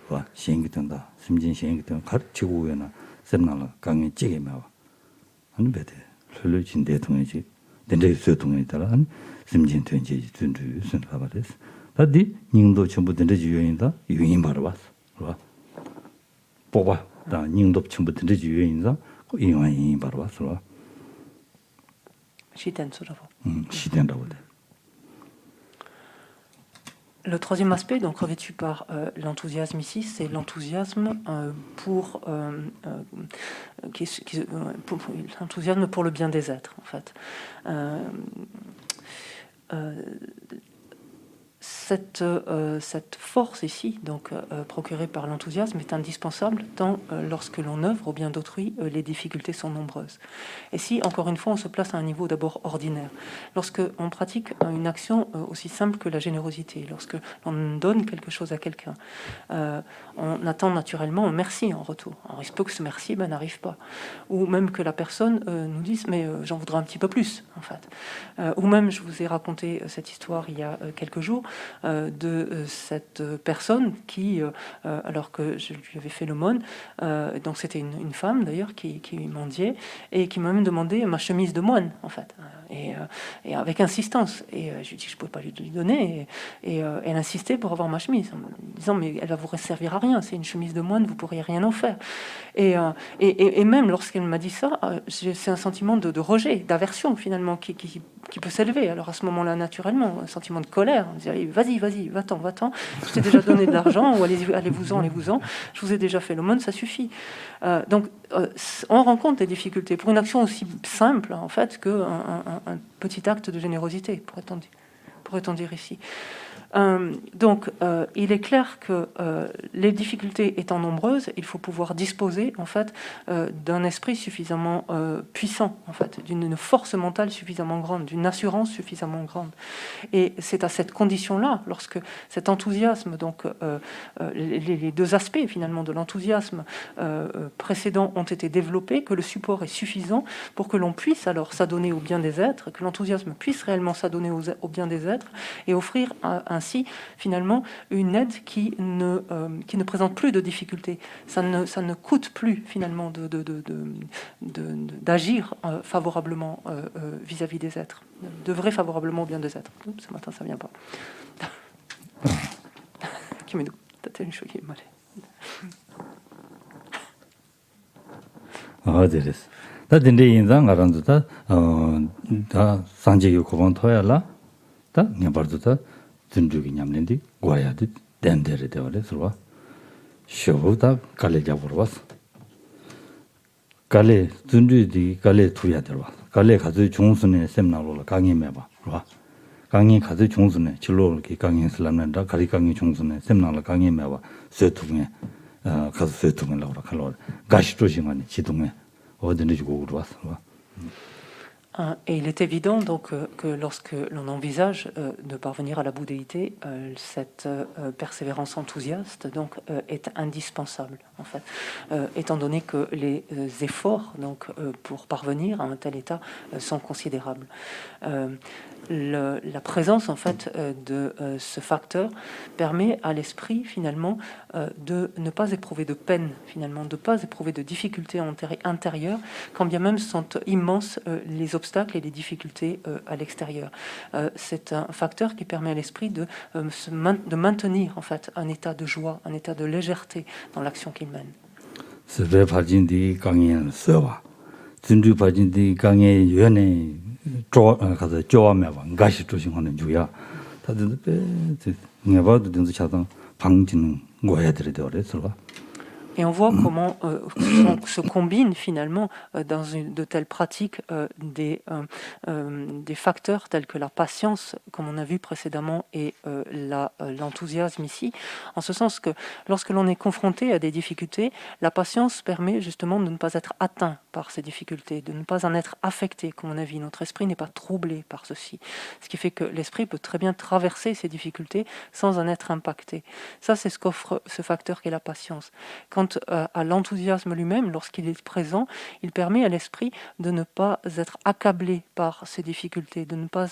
와 시행이 된다 심진 시행이 된다 가르치고 오요나 세미나를 강의 찍게 봐 아니 배대 흘려진 대통령이 된대 있어 통에 따라 한 심진 된지 준주 순하바레스 다디 닝도 전부 된대 유행이다 유행 바로 왔어 와 뽑아 다 닝도 전부 된대 유행이다 이완이 바로 왔어 시된다고 돼. Le troisième aspect, donc revêtu par l'enthousiasme ici, c'est l'enthousiasme l'enthousiasme pour le bien des êtres, en fait. Cette force ici, donc procurée par l'enthousiasme, est indispensable tant lorsque l'on œuvre au bien d'autrui, les difficultés sont nombreuses. Et si, encore une fois, on se place à un niveau d'abord ordinaire, lorsque on pratique une action aussi simple que la générosité, lorsque l'on donne quelque chose à quelqu'un, on attend naturellement un merci en retour. Alors, il se peut que ce merci n'arrive pas, ou même que la personne nous dise mais j'en voudrais un petit peu plus, en fait. Ou même, je vous ai raconté cette histoire il y a quelques jours, de cette personne qui, alors que je lui avais fait l'aumône, donc c'était une femme d'ailleurs qui mendiait et qui m'a même demandé ma chemise de moine en fait, et avec insistance. Et je lui ai dit que je ne pouvais pas lui donner, et elle insistait pour avoir ma chemise en me disant mais elle va vous servir à rien, c'est une chemise de moine, vous pourriez rien en faire. Et même lorsqu'elle m'a dit ça, c'est un sentiment de rejet, d'aversion finalement qui peut s'élever. Alors à ce moment-là, naturellement, un sentiment de colère. On disait, vas-y, va-t'en. Je t'ai déjà donné de l'argent, ou allez-vous-en. Je vous ai déjà fait l'aumône, ça suffit. Donc, on rencontre des difficultés pour une action aussi simple, en fait, qu'un petit acte de générosité, pourrait-on dire ici. Donc, il est clair que les difficultés étant nombreuses, il faut pouvoir disposer en fait d'un esprit suffisamment puissant, en fait, d'une force mentale suffisamment grande, d'une assurance suffisamment grande. Et c'est à cette condition-là, lorsque cet enthousiasme, donc les deux aspects finalement de l'enthousiasme précédent ont été développés, que le support est suffisant pour que l'on puisse alors s'adonner au bien des êtres, que l'enthousiasme puisse réellement s'adonner au bien des êtres et offrir ainsi finalement une aide qui ne présente plus de difficultés. Ça ne coûte plus finalement d'agir favorablement vis-à-vis des êtres, d'œuvrer favorablement au bien des êtres. Oups, ce matin ça vient pas. Kimedo, t'as une chose qui est mal. 아, 됐어. 다 된대 인상 알아는다. 다 산지교 고번 토야라. 다 냐버도다. 준주기 냠는디 고야디 덴데르 되어래서 쇼다 갈래 잡으러 왔어. 갈래 준주디 갈래 투야 들어. 갈래 가서 중순에 세미나로 강의 매봐. 봐. 강의 가서 중순에 진로 이렇게 강의했을라는다. 가리 강의 중순에 세미나로 강의 매봐. 쇠통에 가서 쇠통에 나오라 칼로 가시 조심하니 지동에 어디는 주고 왔어. 봐. Et il est évident donc que lorsque l'on envisage de parvenir à la bouddhéité, cette persévérance enthousiaste donc est indispensable en fait, étant donné que les efforts donc pour parvenir à un tel état sont considérables. La présence en fait de ce facteur permet à l'esprit finalement de ne pas éprouver de peine, finalement, de ne pas éprouver de difficultés intérieures, quand bien même sont immenses les obstacles et les difficultés à l'extérieur. C'est un facteur qui permet à l'esprit de maintenir en fait un état de joie, un état de légèreté dans l'action qu'il mène. 가서 조화매와 가시 조심하는 주야. 다들 내가 봐도 된서 차단 방지는 거야 되더래 그래서 Et on voit comment se combinent finalement dans de telles pratiques des facteurs tels que la patience, comme on a vu précédemment, et l'enthousiasme ici, en ce sens que lorsque l'on est confronté à des difficultés, la patience permet justement de ne pas être atteint par ces difficultés, de ne pas en être affecté, comme on a vu. Notre esprit n'est pas troublé par ceci. Ce qui fait que l'esprit peut très bien traverser ces difficultés sans en être impacté. Ça, c'est ce qu'offre ce facteur qu'est la patience. Quant à l'enthousiasme lui-même, lorsqu'il est présent, il permet à l'esprit de ne pas être accablé par ces difficultés, de ne pas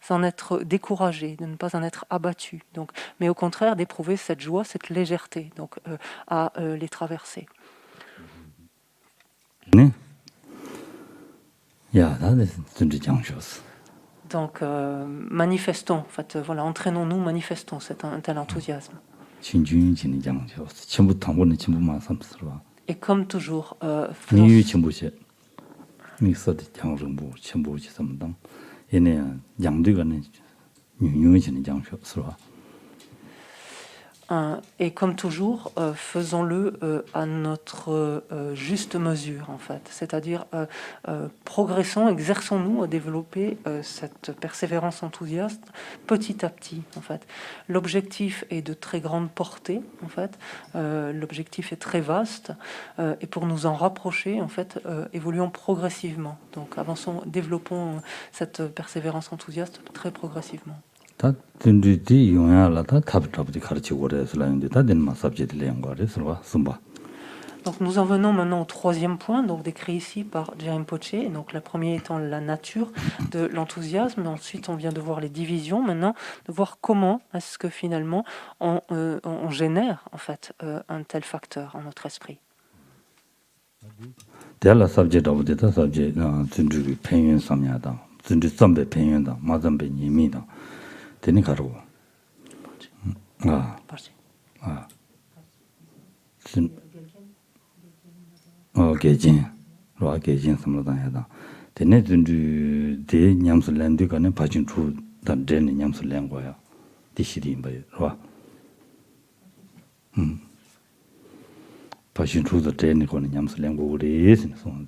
s'en être découragé, de ne pas en être abattu. Donc, mais au contraire, d'éprouver cette joie, cette légèreté, donc à les traverser. Donc, manifestons, en fait, voilà, entraînons-nous, manifestons un tel enthousiasme. Et comme toujours, et comme toujours, faisons-le à notre juste mesure, en fait. C'est-à-dire, progressons, exerçons-nous à développer cette persévérance enthousiaste petit à petit, en fait. L'objectif est de très grande portée, en fait. L'objectif est très vaste. Et pour nous en rapprocher, en fait, évoluons progressivement. Donc, avançons, développons cette persévérance enthousiaste très progressivement. Donc nous en venons maintenant au troisième point, donc décrit ici par Jerim Poche. Donc le premier étant la nature de l'enthousiasme. Ensuite, on vient de voir les divisions. Maintenant, de voir comment est-ce que finalement on génère en fait un tel facteur en notre esprit. Gejin, Roa Gejin Samladayada. Tene de Nyams Landu Gane Pajin Tru, the Den Nyams Languaya, Dishidim by Roa. Pajin Tru the Den Nyams Langu is in so on.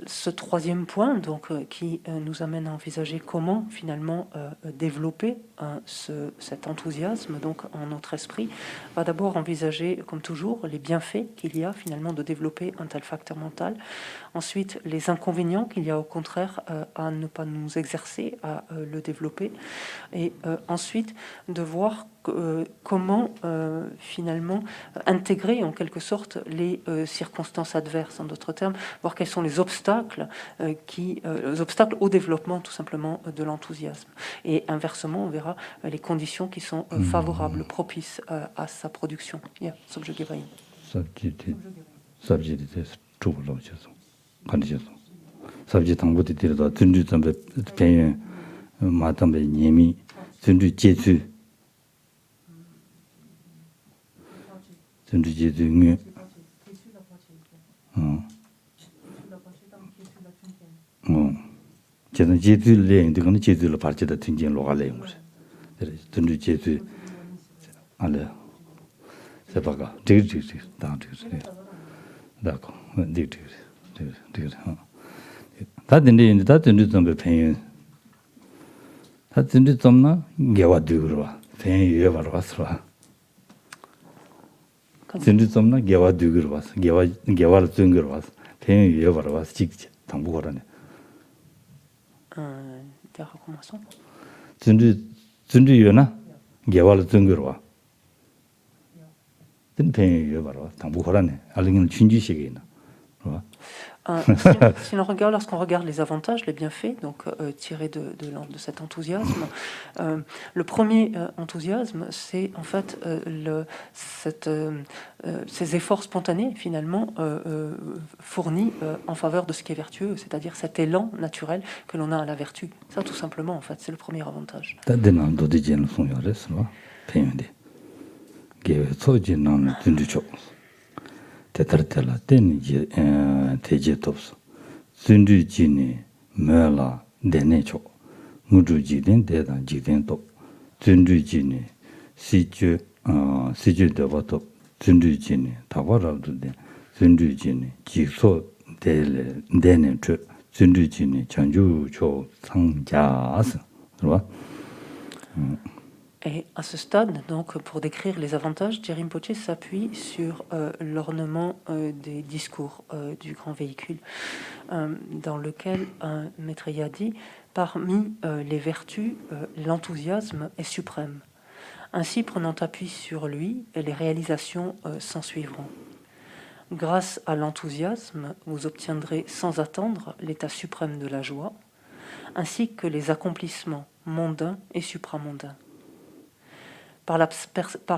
Ce troisième point, donc, qui nous amène à envisager comment finalement développer cet enthousiasme donc en notre esprit, va d'abord envisager, comme toujours, les bienfaits qu'il y a finalement de développer un tel facteur mental. Ensuite, les inconvénients qu'il y a au contraire à ne pas nous exercer à le développer. Et ensuite, de voir comment finalement intégrer en quelque sorte les circonstances adverses, en d'autres termes, voir quels sont les obstacles au développement tout simplement de l'enthousiasme. Et inversement, on verra les conditions qui sont favorables, propices à sa production. Yeah, subject. 제가 제주를 인도는 제주를 발제다 튕긴 로갈래 용을. 든지 제주 알아. 세바가 되게 다 되게. d'accord. 되게. 다든지 다든지 좀 배운. 다든지 좀나 개와 되거라. 배에 봐라 왔어. 든지 좀나 개와 되거라 왔어. 개와를 뜬거라 왔어. 배에 봐라 왔어. 직지 당부 거라네. Des recommandations. 준주요나 개월 증거로 등pen이요 바로 당부 거라네. 알링은 준주식이 있나. Si lorsqu'on regarde les avantages, les bienfaits, donc tirés de cet enthousiasme, le premier enthousiasme, c'est en fait ces efforts spontanés finalement fournis en faveur de ce qui est vertueux, c'est-à-dire cet élan naturel que l'on a à la vertu. Ça, tout simplement, en fait, c'est le premier avantage. Tetartela teni teje tops. Sundu jini mela denecho. Mudu jiden dedan jiden top. Sundu jini si ju 시주되버도 준주진이 다바라도데 준주진이 지소 될 내는 저 준주진이 전주조 상자스 그렇죠? Et à ce stade, donc, pour décrire les avantages, Thierry Rinpoché s'appuie sur l'ornement des discours du grand véhicule, dans lequel Maitreya dit « Parmi les vertus, l'enthousiasme est suprême. Ainsi, prenant appui sur lui, les réalisations s'ensuivront. Grâce à l'enthousiasme, vous obtiendrez sans attendre l'état suprême de la joie, ainsi que les accomplissements mondains et supramondains. Par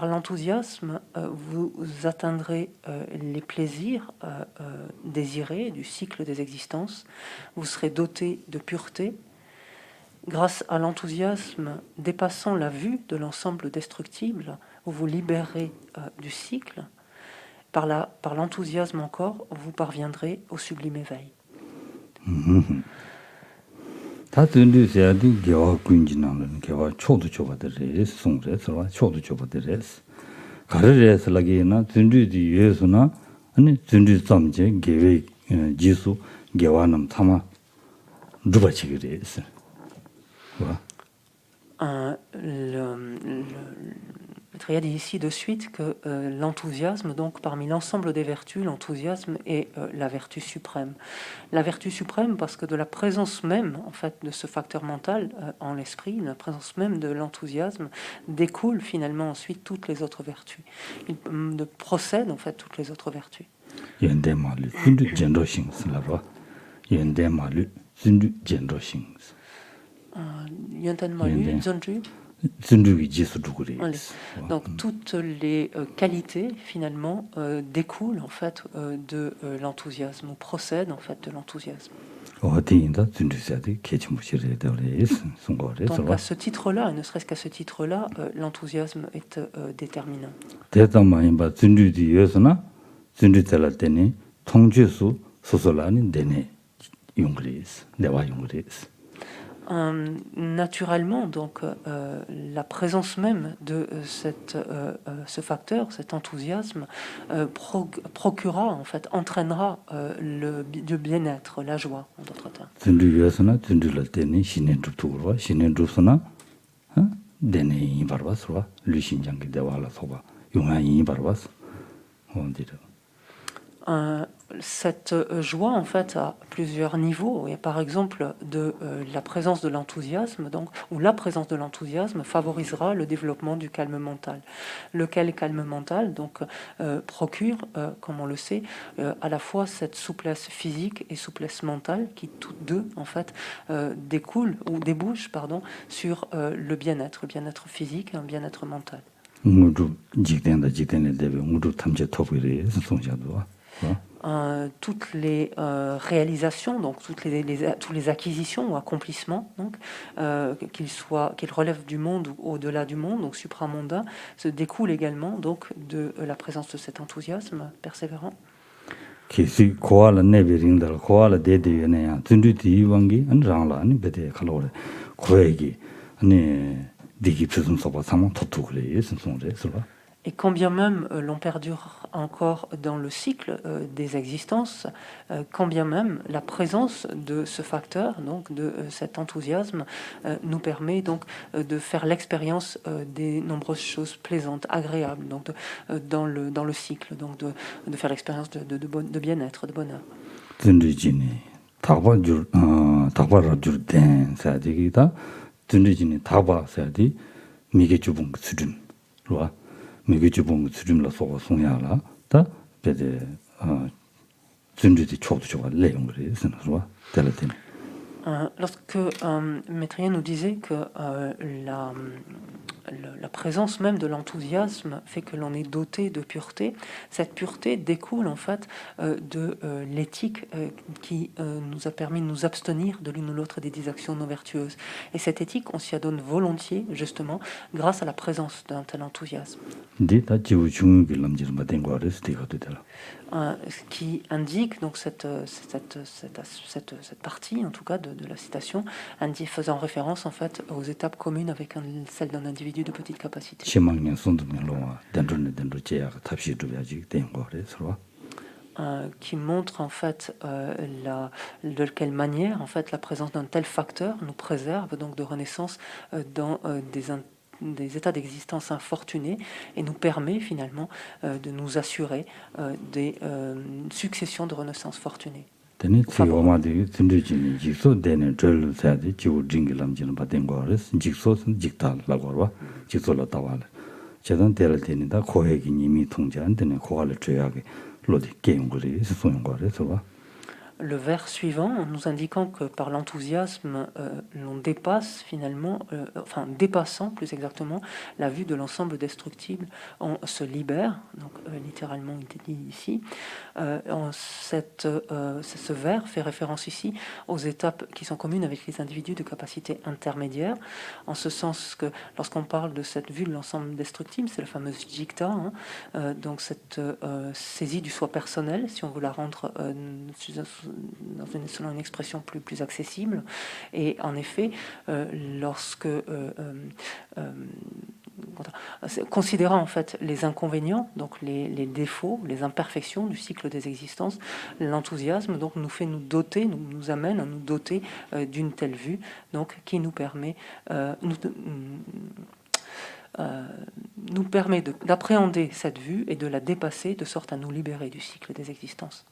l'enthousiasme, vous atteindrez les plaisirs désirés du cycle des existences, vous serez doté de pureté. Grâce à l'enthousiasme dépassant la vue de l'ensemble destructible, vous vous libérez du cycle. Par l'enthousiasme encore, vous parviendrez au sublime éveil. 다 준주세야디 개와 군진나는 개와 초도 줘버들이 송제서 초도 줘버들이 가르레스라기나 준주디 예수나 아니 준주 점제 개외 지수 개와는 타마 누가 지그레스 Maitreya dit ici de suite que l'enthousiasme, donc parmi l'ensemble des vertus, l'enthousiasme est la vertu suprême. La vertu suprême parce que de la présence même, en fait, de ce facteur mental en l'esprit, la présence même de l'enthousiasme découle finalement ensuite toutes les autres vertus. Il procède en fait toutes les autres vertus. Donc toutes les qualités finalement découlent en fait de l'enthousiasme ou procèdent en fait de l'enthousiasme. Donc à ce titre-là, et ne serait-ce qu'à ce titre-là, l'enthousiasme est déterminant. Naturellement, donc, la présence même de ce facteur, cet enthousiasme, procurera, en fait, entraînera le bien-être, la joie, en d'autres termes. Cette joie, en fait, a plusieurs niveaux. Et par exemple, la présence de l'enthousiasme, donc, ou la présence de l'enthousiasme favorisera le développement du calme mental. Lequel calme mental, donc, procure, comme on le sait, à la fois cette souplesse physique et souplesse mentale, qui toutes deux, en fait, découlent ou débouchent, sur le bien-être physique et un bien-être mental. Toutes les réalisations, donc toutes les acquisitions ou accomplissements, donc qu'ils relèvent du monde ou au-delà du monde, donc supramondain, se découlent également donc de la présence de cet enthousiasme persévérant. Et quand bien même l'on perdure encore dans le cycle des existences, quand bien même la présence de ce facteur, donc de cet enthousiasme, nous permet donc de faire l'expérience des nombreuses choses plaisantes, agréables, donc dans le cycle, donc de faire l'expérience de bien-être, de bonheur. Lorsque Maitreya nous disait que la présence même de l'enthousiasme fait que l'on est doté de pureté, cette pureté découle en fait de l'éthique qui nous a permis de nous abstenir de l'une ou l'autre des actions non vertueuses. Et cette éthique, on s'y adonne volontiers, justement, grâce à la présence d'un tel enthousiasme. Ce qui indique, donc cette partie, en tout cas, de la citation, faisant référence en fait aux étapes communes avec celle d'un individu individus de petite capacité. 시망년 손도면로와 덴드네 제야 탑시 두야지 된 거래 서로. Qui montre en fait de quelle manière en fait la présence d'un tel facteur nous préserve donc de renaissance dans des états d'existence infortunés et nous permet finalement de nous assurer des successions de renaissances fortunées. Tene tsiyomaade tindujini jikso dene drelu sayade jiwu jingilam jina baten gores jikso jiktal la gorwa jikso la tawale chedan tera tene da kohegi nimi tongjan tene kohale choyage lodi geungori soyon gore soba. Le vers suivant, nous indiquant que par l'enthousiasme, l'on dépasse finalement, dépassant plus exactement la vue de l'ensemble destructible, on se libère, donc littéralement il est dit ici. Ce vers fait référence ici aux étapes qui sont communes avec les individus de capacité intermédiaire, en ce sens que lorsqu'on parle de cette vue de l'ensemble destructible, c'est la fameuse jikta, donc cette saisie du soi personnel, si on veut la rendre selon une expression plus accessible. Et en effet, considérant en fait les inconvénients, donc les défauts, les imperfections du cycle des existences, l'enthousiasme donc nous amène à nous doter d'une telle vue, donc qui nous permet d'appréhender cette vue et de la dépasser de sorte à nous libérer du cycle des existences.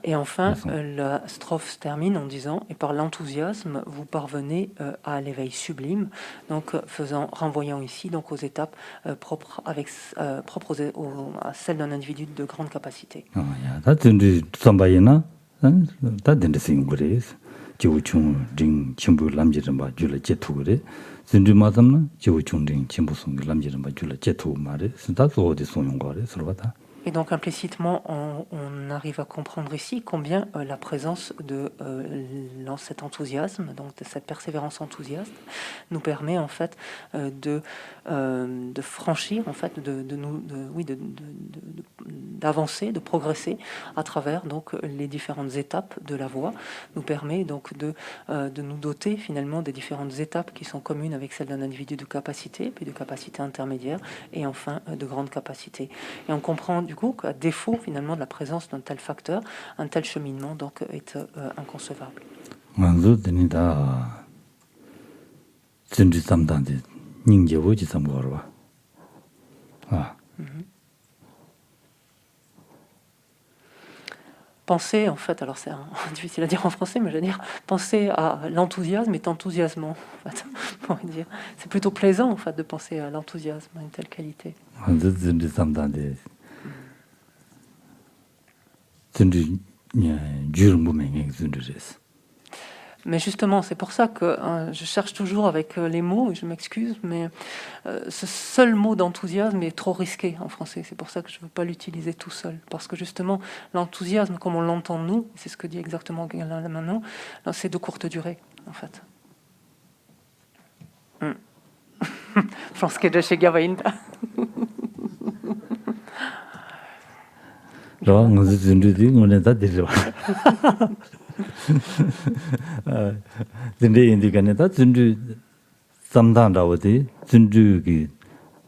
Et enfin, la strophe se termine en disant « Et par l'enthousiasme, vous parvenez à l'éveil sublime », donc renvoyant ici donc, aux étapes propres à celles d'un individu de grande capacité. Et donc implicitement, on arrive à comprendre ici combien la présence de cet enthousiasme, donc de cette persévérance enthousiaste, nous permet en fait de franchir, en fait, d'avancer, de progresser à travers donc les différentes étapes de la voie. Nous permet donc de nous doter finalement des différentes étapes qui sont communes avec celles d'un individu de capacité, puis de capacité intermédiaire, et enfin de grande capacité. Et on comprend du coup qu'à défaut finalement de la présence d'un tel facteur, un tel cheminement donc est inconcevable. Penser, en fait, alors c'est difficile à dire en français, mais je veux dire, penser à l'enthousiasme est enthousiasmant, en fait, on pourrait dire. C'est plutôt plaisant, en fait, de penser à l'enthousiasme, à une telle qualité. Mais justement, c'est pour ça que je cherche toujours avec les mots, et je m'excuse, mais ce seul mot d'enthousiasme est trop risqué en français. C'est pour ça que je ne veux pas l'utiliser tout seul. Parce que justement, l'enthousiasme, comme on l'entend nous, c'est ce que dit exactement là maintenant, c'est de courte durée, en fait. Franske de chez Gavainda. 근데 인디가네다 준주 삼단다오데 준주기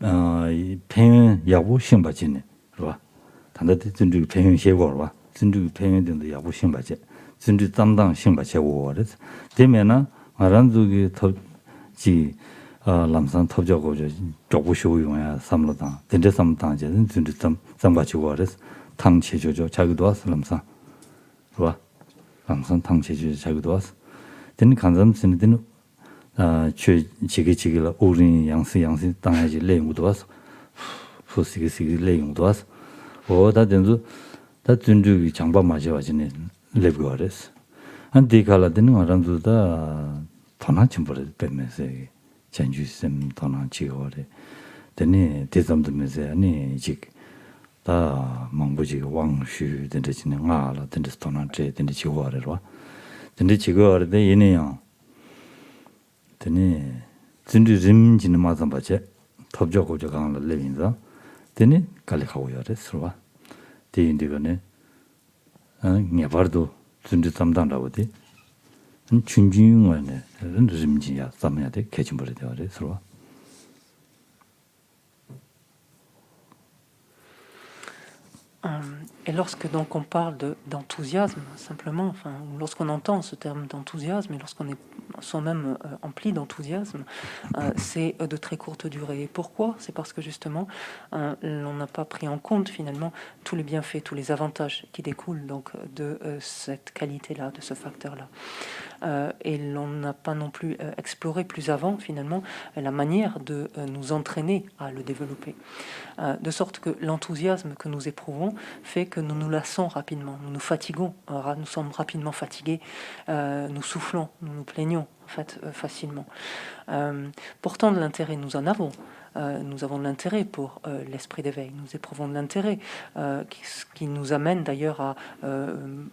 이 팽 야부 신바지네 그봐 단다데 준주 팽 셰고르바 준주 팽인데 야부 신바지 준주 담당 신바체 오르스 되면은 마란두기 톱지 람산 톱저고저 쪽부쇼용야 삼로당 된데 삼당제 준주 삼바치 오르스 탕체조조 자기도 왔어 람산 그봐 람산 탕체조 자기도 왔어 되는 간담스는 되는 지기지기라 오린 양스 당하지 내용도 왔어 소시기시기 내용도 왔어 오다 된도 다 준주기 장바 맞아가지네 레브거레스 안디칼라 되는 사람들다 돈한 침벌을 빼면서 전주심 돈한 지거래 되니 대담들면서 아니 직다 망부지 왕슈 된다지는 알아 된다 돈한 제 된다 지거래로 근데 지거래 얘네요 되니 진주 짐지는 맞아 봐제 톱저고저 강을 레빈다 되니 갈리하고 요래 서와 대인들간에 녀바도 준비 담당라고 돼. 춘중원에 림지야 삼야 돼. 개침버려 되어래 서로. Et lorsque donc on parle d'enthousiasme, simplement, enfin, lorsqu'on entend ce terme d'enthousiasme et lorsqu'on est soi-même empli d'enthousiasme, c'est de très courte durée. Et pourquoi? C'est parce que justement, on n'a pas pris en compte finalement tous les bienfaits, tous les avantages qui découlent donc de cette qualité-là, de ce facteur-là. Et l'on n'a pas non plus exploré plus avant finalement la manière de nous entraîner à le développer. De sorte que l'enthousiasme que nous éprouvons fait que nous nous lassons rapidement, nous nous fatiguons, nous sommes rapidement fatigués, nous soufflons, nous nous plaignons en fait facilement. Pourtant de l'intérêt nous en avons. Nous avons de l'intérêt pour l'esprit d'éveil, nous éprouvons de l'intérêt qui nous amène d'ailleurs à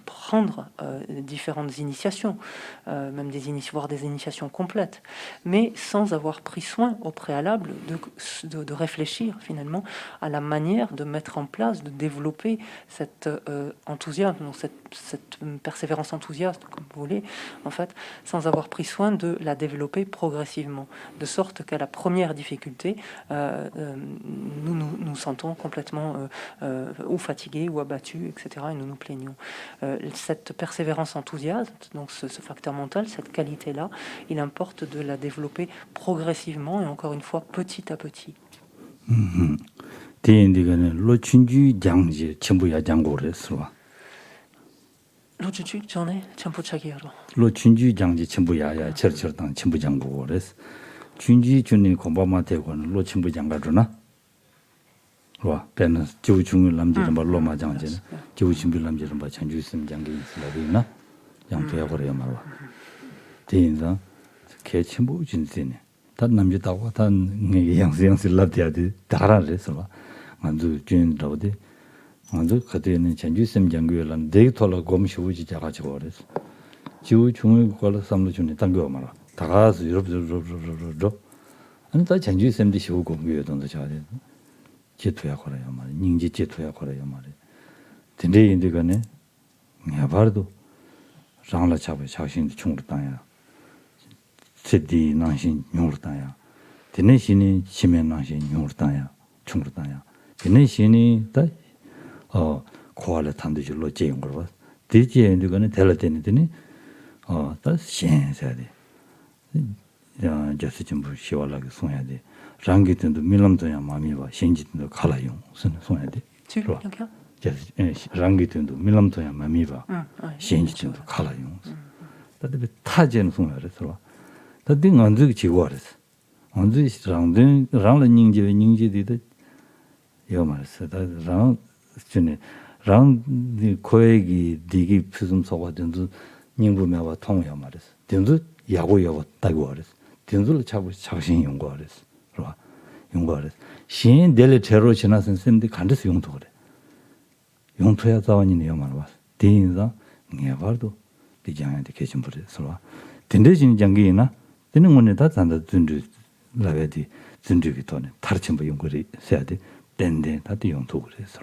prendre différentes initiations, même voire des initiations complètes, mais sans avoir pris soin au préalable de réfléchir finalement à la manière de mettre en place, de développer cet enthousiasme, cette persévérance enthousiaste, comme vous voulez, en fait, sans avoir pris soin de la développer progressivement, de sorte qu'à la première difficulté, nous nous sentons complètement ou fatigués ou abattus, etc. et nous nous plaignons. Cette persévérance enthousiaste, donc ce facteur mental, cette qualité-là, il importe de la développer progressivement et encore une fois petit à petit. 로춘주 전에 전부차기하러. 로춘주 장지 전부야야 철철당 전부장고 그래서 준지 준이 공부만 되고는 로춘부 장가주나. 와, 배는 지우중을 남지는 말 로마 장제는 지우준비 남지는 바 전주 있으면 장기 있으려나. 양도야 그래요 말와. 대인상 개 전부 진세네. 단 남지 다고 단 양수양실 라디아디 다라래서 만두 준라고데 먼저 그때는 전주심 장교란 데이터로 검시우지 자가지고 그래서 지우 중을 걸어 삼로 주네 당겨 말아 다 가서 유럽 아니 다 전주심도 시우 공교였던데 자데 제토야 거래요 말 닝지 제토야 거래요 말 근데 인데가네 야바르도 장라 잡아 자신도 중으로 땅이야 세디 난신 용으로 땅이야 되는 신이 치면 난신 용으로 땅이야 중으로 땅이야 되는 신이 다 고알에 탄두질로 제인 걸 봐. 대지에 이거는 델라데니더니 다 신세야 돼. 야, 저스 좀 시월하게 송해야 돼. 랑기든도 밀람도야 마음이 봐. 신지든도 갈아요. 송해야 돼. 여기요? 저스 랑기든도 밀람도야 마음이 봐. 신지든도 갈아요. 다들 타제는 송해야 돼. 다들 안주 지고 그랬어. 안주 랑든 랑은 닝지디도 요 말했어. 랑 전에 랑 고액이 디기 표준 소화된도 닝부매와 통해야 말했어. 된도 야고야 따고 그랬어. 된도를 잡고 자신 연구 그랬어. 그러나 연구 그랬어. 신 델레 제로 지나선 쌤들 간데서 용도 그래. 용토야 자원이네요 말와. 대인자 네발도 비장한테 계신 버렸어. 된대진 장기나 되는 거는 다 단다 준주 라베디 준주기 돈에 다르친 뭐 연구를 해야 돼. 된데 다들 용도 그랬어.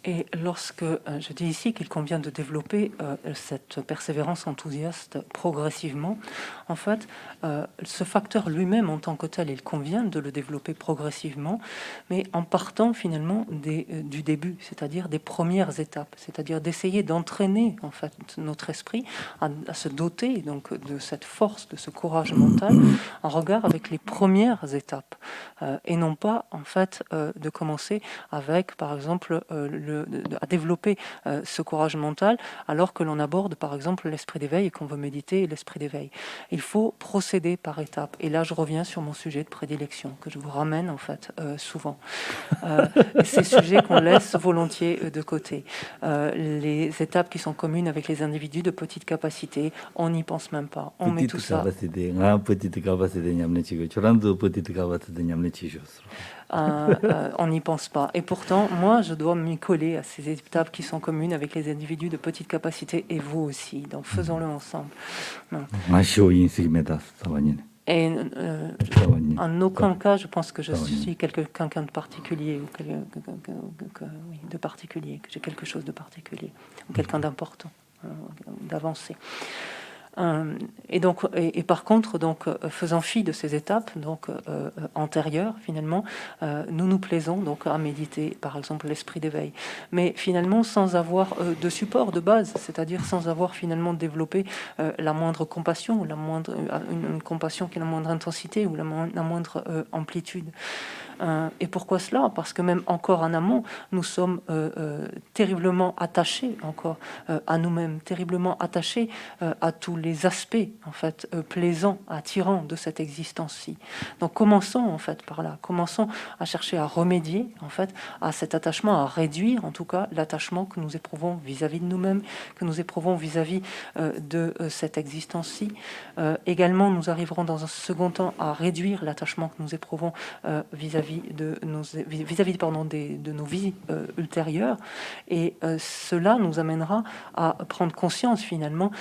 Et lorsque je dis ici qu'il convient de développer cette persévérance enthousiaste progressivement, en fait, ce facteur lui-même en tant que tel, il convient de le développer progressivement, mais en partant finalement du début, c'est-à-dire des premières étapes, c'est-à-dire d'essayer d'entraîner en fait notre esprit à se doter donc de cette force, de ce courage mental, en regard avec les premières étapes, et non pas en fait de commencer avec, par exemple, à développer ce courage mental alors que l'on aborde par exemple l'esprit d'éveil et qu'on veut méditer l'esprit d'éveil. Il faut procéder par étapes. Et là, je reviens sur mon sujet de prédilection que je vous ramène en fait souvent. Ces sujets qu'on laisse volontiers de côté. Les étapes qui sont communes avec les individus de petite capacité, on n'y pense même pas. On met tout ça. On n'y pense pas. Et pourtant, moi, je dois m'y coller à ces étapes qui sont communes avec les individus de petite capacité et vous aussi. Donc, faisons-le ensemble. Non. Et 사원님. en aucun cas, je pense que je Ah oui. suis quelqu'un de particulier, ou oui, de particulier, que j'ai quelque chose de particulier, ou quelqu'un d'important, d'avancé. Et donc, et par contre, donc, faisant fi de ces étapes, donc antérieures, finalement, nous nous plaisons donc à méditer, par exemple, l'esprit d'éveil, mais finalement sans avoir de support de base, c'est-à-dire sans avoir finalement développé la moindre compassion, ou une compassion qui a la moindre intensité ou la moindre amplitude. Et pourquoi cela? Parce que même encore en amont, nous sommes terriblement attachés encore à nous-mêmes, terriblement attachés à tous les aspects en fait plaisants, attirants de cette existence-ci. Donc commençons en fait par là, commençons à chercher à remédier en fait à cet attachement, à réduire en tout cas l'attachement que nous éprouvons vis-à-vis de nous-mêmes, que nous éprouvons vis-à-vis de cette existence-ci. Également, nous arriverons dans un second temps à réduire l'attachement que nous éprouvons vis-à-vis de nos vies ultérieures, et cela nous amènera à prendre conscience finalement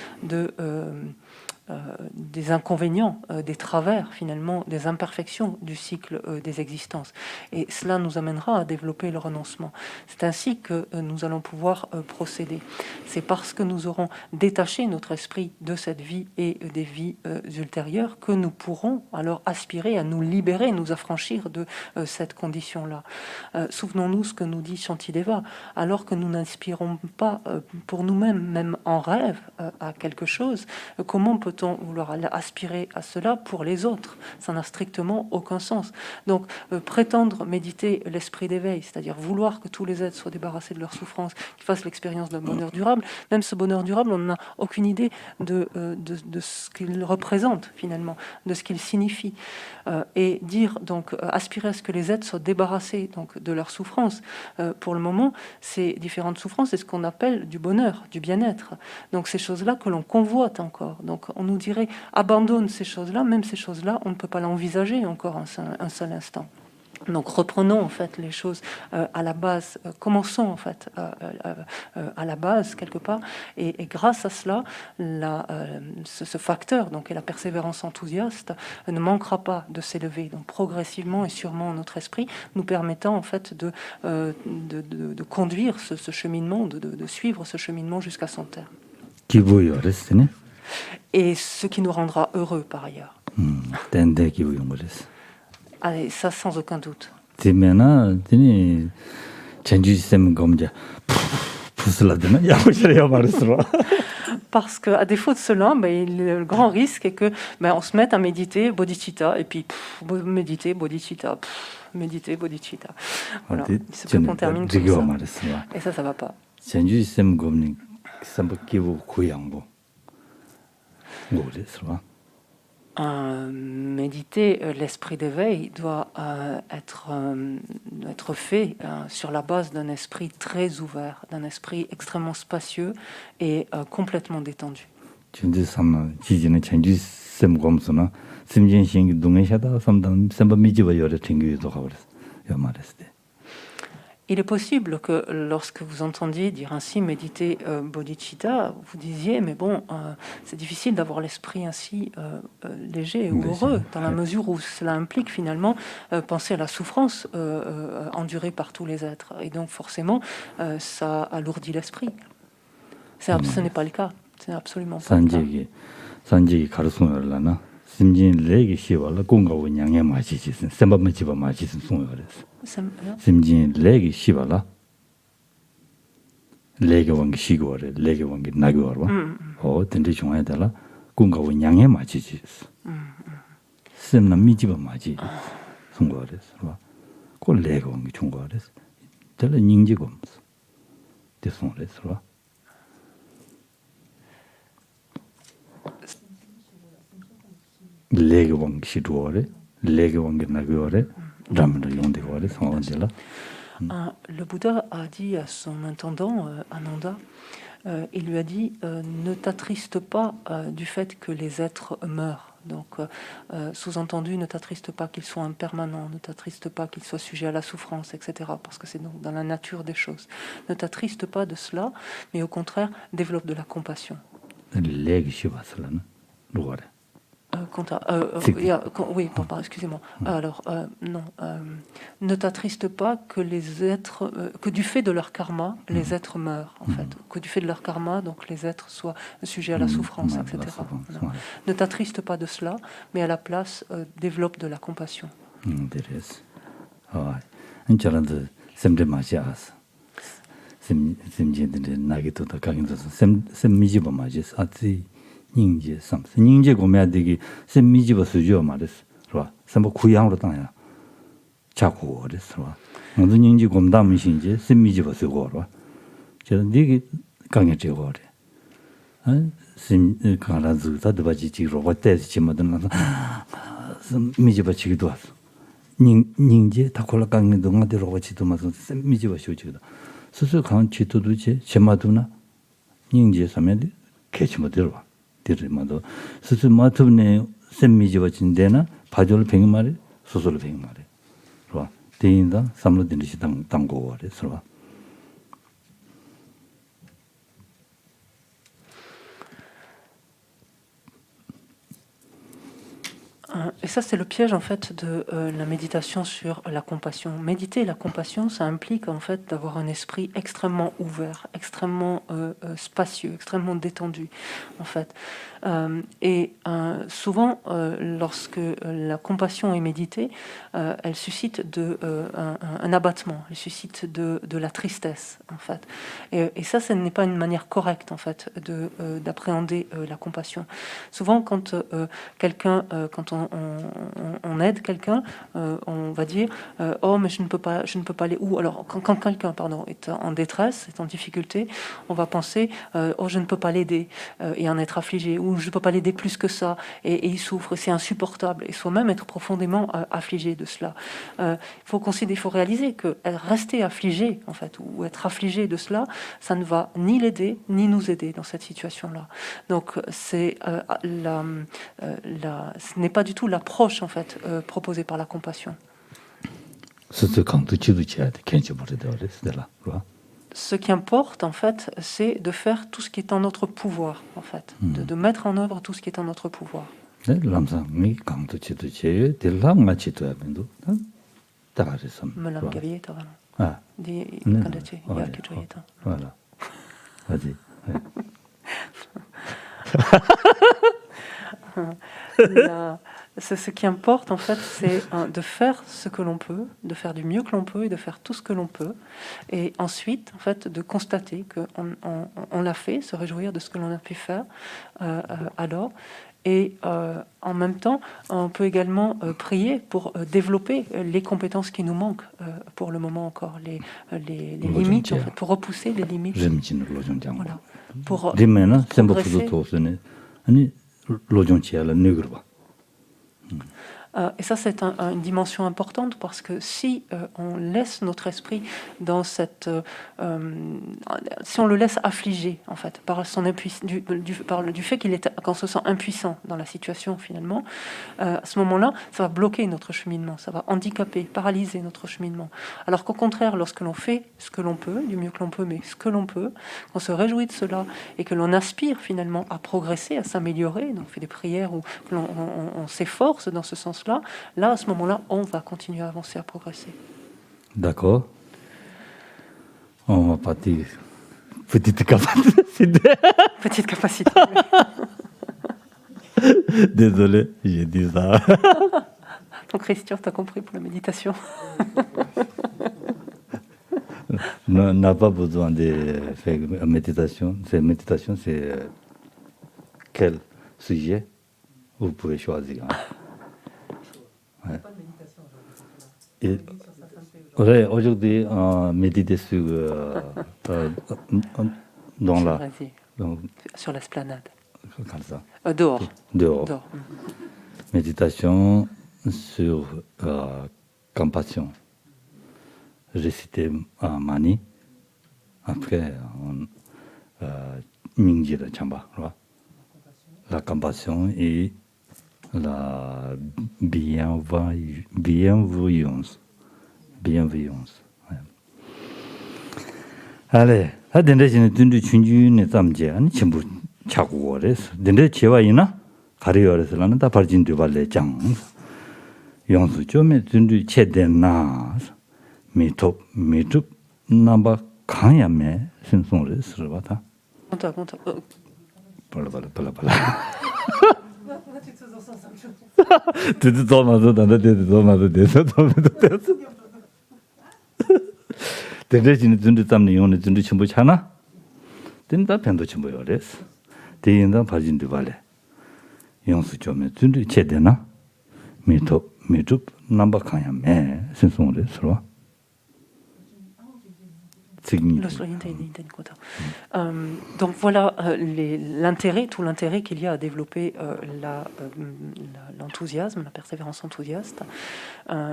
des inconvénients, des travers finalement, des imperfections du cycle des existences. Et cela nous amènera à développer le renoncement. C'est ainsi que nous allons pouvoir procéder. C'est parce que nous aurons détaché notre esprit de cette vie et des vies ultérieures que nous pourrons alors aspirer à nous libérer, nous affranchir de cette condition-là. Souvenons-nous ce que nous dit Shantideva, alors que nous n'inspirons pas pour nous-mêmes, même en rêve, à quelque chose, comment peut-on vouloir aspirer à cela pour les autres? Ça n'a strictement aucun sens. Donc, prétendre méditer l'esprit d'éveil, c'est-à-dire vouloir que tous les êtres soient débarrassés de leur souffrance, qu'ils fassent l'expérience d'un bonheur durable, même ce bonheur durable, on n'a aucune idée de ce qu'il représente finalement, de ce qu'il signifie. Et dire, donc, aspirer à ce que les êtres soient débarrassés donc, de leur souffrance, pour le moment, ces différentes souffrances, c'est ce qu'on appelle du bonheur, du bien-être. Donc, ces choses-là que l'on convoite encore. Donc, on nous dirait, abandonne ces choses-là, même ces choses-là, on ne peut pas l'envisager encore un seul instant. Donc reprenons en fait les choses à la base, commençons en fait à la base quelque part, et grâce à cela, ce facteur donc est la persévérance enthousiaste ne manquera pas de s'élever donc progressivement et sûrement notre esprit, nous permettant en fait de conduire ce cheminement, de suivre ce cheminement jusqu'à son terme. 기부열했으네. Et ce qui nous rendra heureux par ailleurs. 땐데 기부용거렸어. Allez, ça sans aucun doute. 되면은 되니 전주시스템 검자 부슬라드는 야구시래요 말했어. Parce qu'à défaut de cela, le grand risque est que on se mette à méditer bodhicitta et puis méditer bodhicitta, méditer bodhicitta. Voilà. C'est peu qu'on termine comme ça. Et ça va pas. 전주시스템 검님 삼박기부 고양부 뭐랬어? Méditer l'esprit d'éveil doit être fait sur la base d'un esprit très ouvert, d'un esprit extrêmement spacieux et complètement détendu. 전주삼나 지지는 전주시스템 검수나 심진신 동해샤다 삼단 삼바미지와 여러 튕기도 가버렸어. 요 말했을 때. Il est possible que lorsque vous entendiez dire ainsi méditer bodhicitta, vous disiez mais bon, c'est difficile d'avoir l'esprit ainsi léger ou heureux, dans la mesure où cela implique finalement penser à la souffrance endurée par tous les êtres. Et donc forcément, ça alourdit l'esprit. Ce n'est pas le cas. C'est absolument pas le cas. 산지기 가르송을라나 심진 레기 시발라 공가고 양해 마치지선 셈바만 집어 마치선 송을했어. 심진 레기 시발라 레기 왕기 시고래 레기 왕기 나고와 된데 중앙에 달라 공가고 양해 마치지스 셈나 미집어 마치 송거랬어. 그 레기 왕기 총거랬어. 될 닝지고 없어. 됐송랬어. 레게왕 시도래 레게왕게 나고래 담을 용대고래 상황들라. Le Bouddha a dit à son intendant Ananda, il lui a dit ne t'attriste pas du fait que les êtres meurent. Donc sous-entendu, ne t'attriste pas qu'ils soient impermanents, ne t'attriste pas qu'ils soient sujets à la souffrance, etc. Parce que c'est dans la nature des choses. Ne t'attriste pas de cela, mais au contraire développe de la compassion. 레기 시바슬라나 누가래 Oui, pardon, excusez-moi. Alors, non. Ne t'attriste pas que les êtres, que du fait de leur karma, les êtres meurent, en fait. Que du fait de leur karma, donc les êtres soient sujets à la souffrance, etc. Voilà. Ne t'attriste pas de cela, mais à la place, développe de la compassion. 닝제 삼 닝제 고매야 되기 셈 미지버 수죠 말했어. 그봐. 셈 구양으로 땅이야. 자꾸 그랬어. 모두 닝지 곰담은 신지 셈 미지버 수고 그봐. 저 네게 강에 되고 그래. 셈 가라즈 다드바지 지로 왔대지 지마든 셈 미지버 지기도 왔어. 닝제 다 콜라 강에 동아대로 같이도 마서 셈 미지버 수지다. 스스 강 지도도 제마도나 닝제 사면 개치모 들어와. 들으면도 스스 마트네 셈미지와 진데나 바졸 백마리 소설 백마리 그봐 대인다 삼로 된듯이 당고 그래서 Et ça, c'est le piège en fait de la méditation sur la compassion. Méditer la compassion, ça implique en fait d'avoir un esprit extrêmement ouvert, extrêmement spacieux, extrêmement détendu, en fait. Et souvent, lorsque la compassion est méditée, elle suscite un abattement, elle suscite de la tristesse, en fait. Et ça, ce n'est pas une manière correcte, en fait, d'appréhender la compassion. Souvent, quand quelqu'un, quand on aide quelqu'un, on va dire oh mais je ne peux pas aller où. Alors quand quelqu'un est en détresse, est en difficulté, on va penser oh je ne peux pas l'aider et en être affligé, ou je ne peux pas l'aider plus que ça et il souffre, c'est insupportable, et soi-même être profondément affligé de cela. Il faut réaliser que rester affligé en fait ou être affligé de cela, ça ne va ni l'aider ni nous aider dans cette situation-là. Donc c'est ce n'est pas du tout l'approche en fait proposée par la compassion. Ce qui importe en fait, c'est de faire tout ce qui est en notre pouvoir en fait, de mettre en œuvre tout ce qui est en notre pouvoir. Voilà. Vas-y. Ce qui importe en fait, c'est de faire ce que l'on peut, de faire du mieux que l'on peut et de faire tout ce que l'on peut, et ensuite en fait de constater qu'on l'a fait, se réjouir de ce que l'on a pu faire alors. Et en même temps, on peut également prier pour développer les compétences qui nous manquent pour le moment encore, les limites, en fait, pour repousser les limites. Voilà. Pour progresser. Et ça, c'est une dimension importante parce que si on laisse notre esprit dans cette... si on le laisse affligé, en fait, par son du fait qu'on se sent impuissant dans la situation, finalement, à ce moment-là, ça va bloquer notre cheminement, ça va handicaper, paralyser notre cheminement. Alors qu'au contraire, lorsque l'on fait ce que l'on peut, du mieux que l'on peut, mais ce que l'on peut, qu'on se réjouit de cela et que l'on aspire finalement à progresser, à s'améliorer, donc on fait des prières où on s'efforce dans ce sens-là, là, à ce moment-là, on va continuer à avancer, à progresser. D'accord. On va partir. Petite capacité. Petite capacité. Désolé, j'ai dit ça. Donc Christian, tu as compris pour la méditation. On n'a pas besoin de faire méditation. Méditation, c'est quel sujet vous pouvez choisir. Ouais. Et aujourd'hui, méditer sur sur l'esplanade. Comme ça. Dehors. Méditation sur compassion. Réciter Mani. Après, Mingji de Chamba. La compassion et la bienveillance. Ouais. Allez, dende chine dundu chunju ne tamje ani chimbu chaku ores. Dende chewa ina 가리어에서는 다 발진도 발레 장 용수 좀에 준비 체대나 미톱 남바 강야매 신송을 쓰러다 Conta. 발라 드드도나도 돼서 대대진 준비 담는 용의 준비 전부 차나 된다 편도 전부 요래스 대인다 발진도 발레 용수 좀에 준비 체대나 미톱 남바 강야매 신송을 쓰러 Donc voilà tout l'intérêt qu'il y a à développer l'enthousiasme, la persévérance enthousiaste,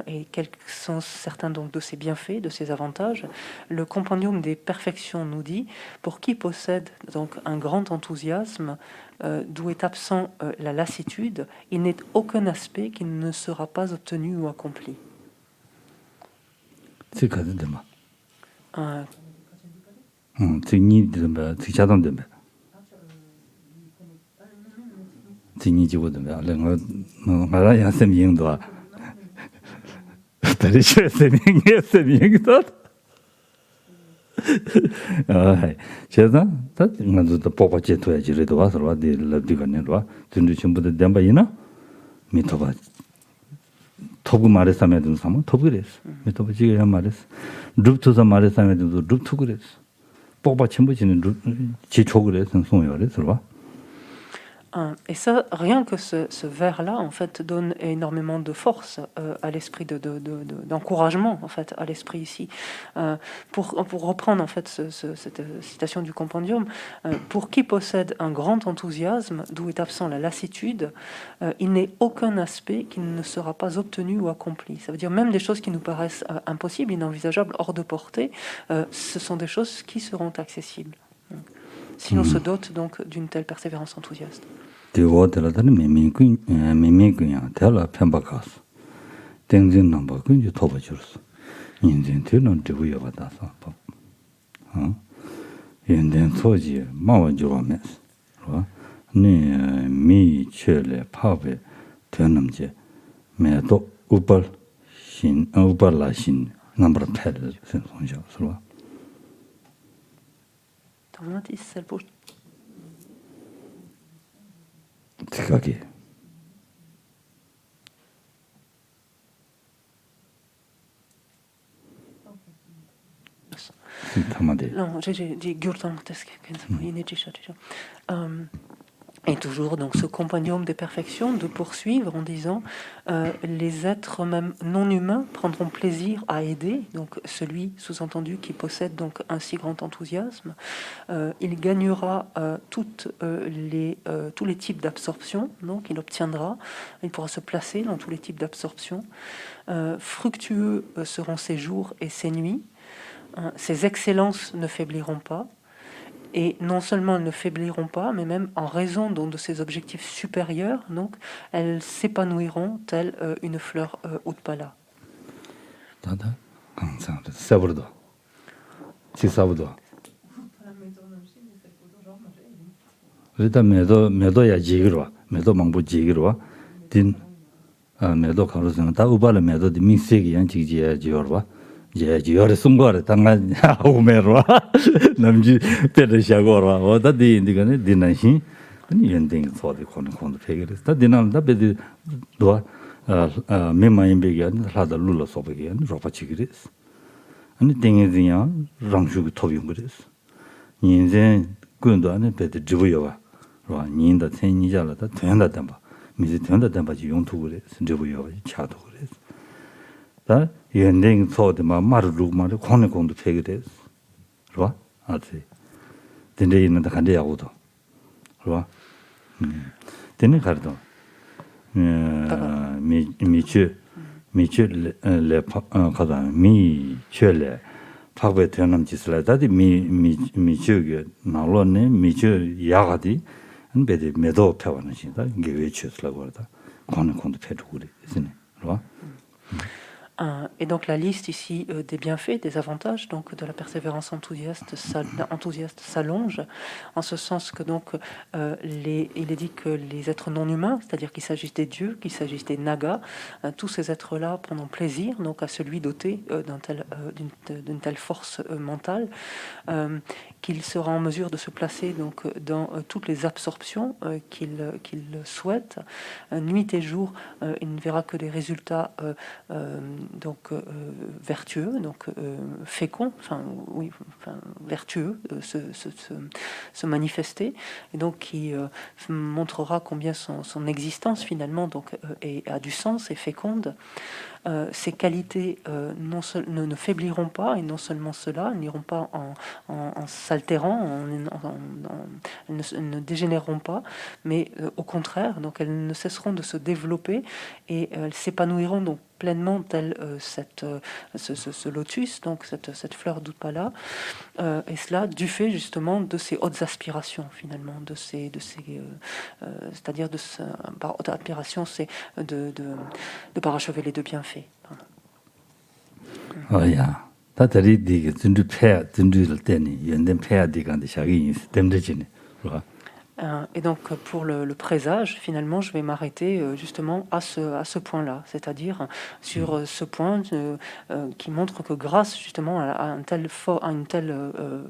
et quels sont certains donc de ses bienfaits, de ses avantages. Le compendium des perfections nous dit, pour qui possède donc un grand enthousiasme, d'où est absent la lassitude, il n'est aucun aspect qui ne sera pas obtenu ou accompli. C'est quoi de demain? 증이 되면 자동 되면 증이 지고 되면 내가 양쌤 이행도 다리 쌤 이행도 제가 다 이거도 뽑아지 돼야지 그래도 와서 와디 럽디가네로 준비 전부터 담바이나 미토바 토구 말했으면 삼은 토구랬어 미토바 지가 말했어 룹투서 말했으면 룹투 그랬어 뽑아 전부지는 지촉을 해서 송요를 들어봐. Et ça, rien que ce vers-là, en fait, donne énormément de force à l'esprit, d'encouragement, en fait, à l'esprit ici. Pour reprendre, en fait, cette citation du compendium, pour qui possède un grand enthousiasme, d'où est absent la lassitude, il n'est aucun aspect qui ne sera pas obtenu ou accompli. Ça veut dire même des choses qui nous paraissent impossibles, inenvisageables, hors de portée, ce sont des choses qui seront accessibles. Si l'on se dote donc d'une telle persévérance enthousiaste. 생각이 Non, j'ai dit et toujours donc ce compendium des perfections de poursuivre en disant les êtres même non humains prendront plaisir à aider, donc celui sous-entendu qui possède donc un si grand enthousiasme, il gagnera tous les types d'absorption, donc il obtiendra, il pourra se placer dans tous les types d'absorption, fructueux seront ses jours et ses nuits, ses excellences ne faibliront pas. Et non seulement elles ne faibliront pas, mais même en raison donc, de ces objectifs supérieurs, donc, elles s'épanouiront telle une fleur Utpala. 지열에 숨거래 당간 오메로 남지 페르샤고라 어다디 인디가네 디나히 아니 연댕 소리 코는 페게스 다 디나다 베디 도아 메마임베게 하다 룰라 소베게 로파치기레스 아니 땡에지야 랑슈기 토비응그레스 인제 군도 안에 베디 지부여와 로 닌다 텐니자라다 된다 담바 미지 된다 담바지 용투그레스 지부여와 차도 그레스 다 연댕 소드마 마르루 마르 코네콘도 페게레스 로 아지 된데 있는데 간데 야고도 로 되는 가르도 미치 레 가다 미치레 파베 되는 짓을 다디 미치게 나로네 미치 야가디 안베데 메도 패와는 신다 이게 왜 치었을라고 그러다 코네콘도 패주고 그랬으네 로 Et donc la liste ici des bienfaits, des avantages donc de la persévérance enthousiaste s'allonge, en ce sens que donc il est dit que les êtres non humains, c'est-à-dire qu'il s'agisse des dieux, qu'il s'agisse des nagas, tous ces êtres-là prendront plaisir donc à celui doté d'une telle force mentale, qu'il sera en mesure de se placer donc dans toutes les absorptions qu'il souhaite, nuit et jour. Il ne verra que des résultats vertueux, donc féconds, vertueux se manifester, et donc qui montrera combien son existence finalement a du sens et féconde. Ces qualités ne faibliront pas, et non seulement cela, elles n'iront pas en s'altérant, elles ne dégénéreront pas, mais au contraire, donc elles ne cesseront de se développer et elles s'épanouiront donc pleinement tel ce lotus, donc cette fleur d'Utpala, et cela du fait justement de ces hautes aspirations finalement, c'est-à-dire par haute aspiration, c'est de parachever les deux bienfaits. 야, 다들이 되게 준비 패야 준비를 때니 연된 패야 되간데 자기 땜되지네. 그러니까 Et donc pour le présage, finalement, je vais m'arrêter justement à ce point-là, c'est-à-dire sur ce point qui montre que grâce justement à une telle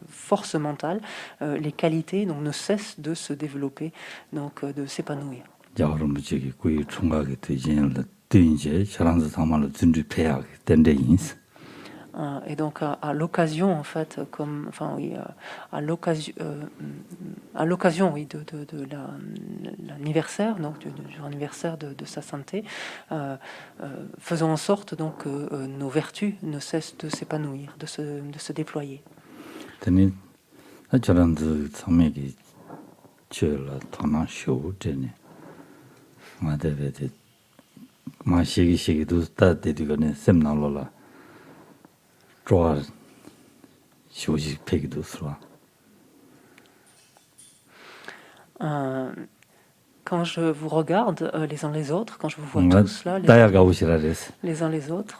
force mentale, les qualités donc ne cessent de se développer, donc de s'épanouir. 여러분 저기 거의 총각이 되지는 이제 저랑서 상말로 준비 패야 된데 인스. Et donc à l'occasion en fait, à l'occasion oui de l'anniversaire, donc du jour anniversaire de sa sainteté, faisons en sorte donc que nos vertus ne cessent de s'épanouir, de se déployer. 되니 저랑서 상맥이 저라 타나 쇼되네. 마데베데 마시기도 따데디거네 셈나로라. Quand je vous regarde les uns les autres, quand je vous vois tous là, les uns les autres,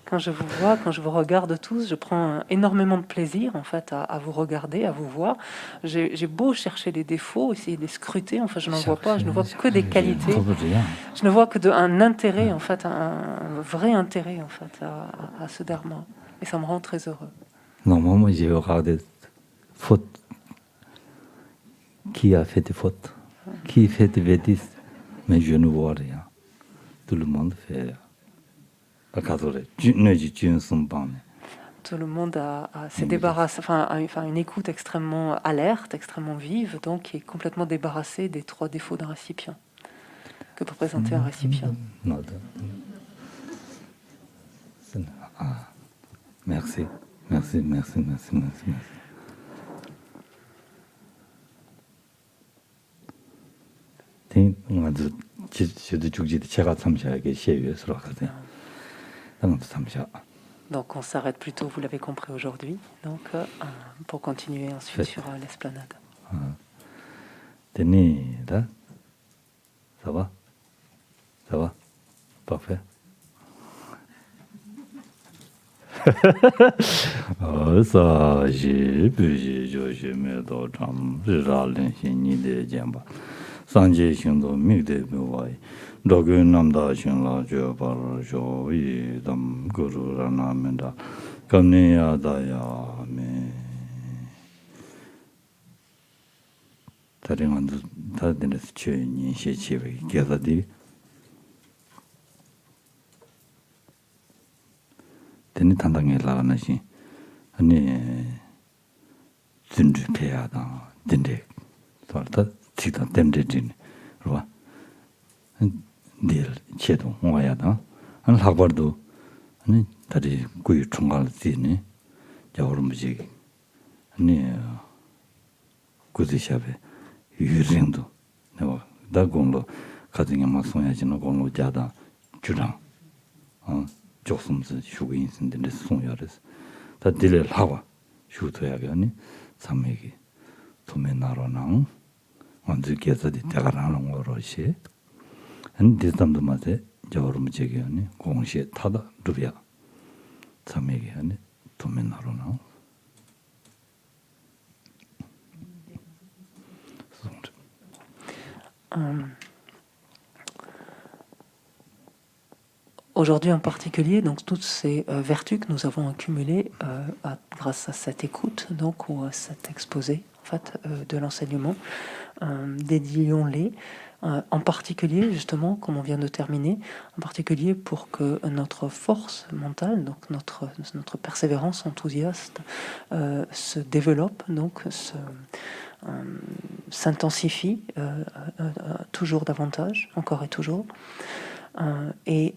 quand je vous vois, quand je vous regarde tous, je prends énormément de plaisir en fait à vous regarder, à vous voir. J'ai beau chercher des défauts, essayer de les scruter, enfin je n'en vois pas, je ne vois que des qualités. Je ne vois que un intérêt en fait, un vrai intérêt en fait à ce dharma, et ça me rend très heureux. Normalement, j'ai regardé fautes. Qui a fait des fautes? Qui fait des bêtises? Mais je ne vois rien. Tout le monde fait. Tout le monde s'est débarrassé, enfin une écoute extrêmement alerte, extrêmement vive, donc qui est complètement débarrassée des trois défauts d'un récipient que peut présenter un récipient. Merci. Donc on s'arrête plus tôt, vous l'avez compris aujourd'hui, donc pour continuer ensuite sur l'esplanade. Denis, là, ça va, parfait. Ça, j'ai me donne Sanjay Shindo Migde Bewai, Dogu Namda Shinla Jobar Joy, Dam Guru Ranamenda, Kamniya Daya Me Taringandu Tadinas Chuni Shichivi, Gazadi Teni Tandangi Lanashi, Ani Zundu Peada, Dinde, Salta. 지다 댐데진 로와 딜 체도 뭐야다 한 학벌도 아니 다리 구이 총갈 지네 저름지 아니 구지샤베 유ರಿಂ도 내가 다공로 가정에 맞송야지는 공로 자다 주랑 조금씩 쉬고 있는데 송야레스 다 딜을 하고 쉬어야게 아니 삼매기 도매 나로랑 언제 계산이 대가라는 거로시 한 대담도 맞에 저름 제기하니 공시에 타다 루비아 참에게 하니 도면하로나 Aujourd'hui en particulier, donc toutes ces vertus que nous avons accumulées grâce à cette écoute, donc ou à cet exposé en fait de l'enseignement, dédions-les en particulier justement, comme on vient de terminer, en particulier pour que notre force mentale, donc notre persévérance enthousiaste, se développe, donc s'intensifie toujours davantage, encore et toujours. Et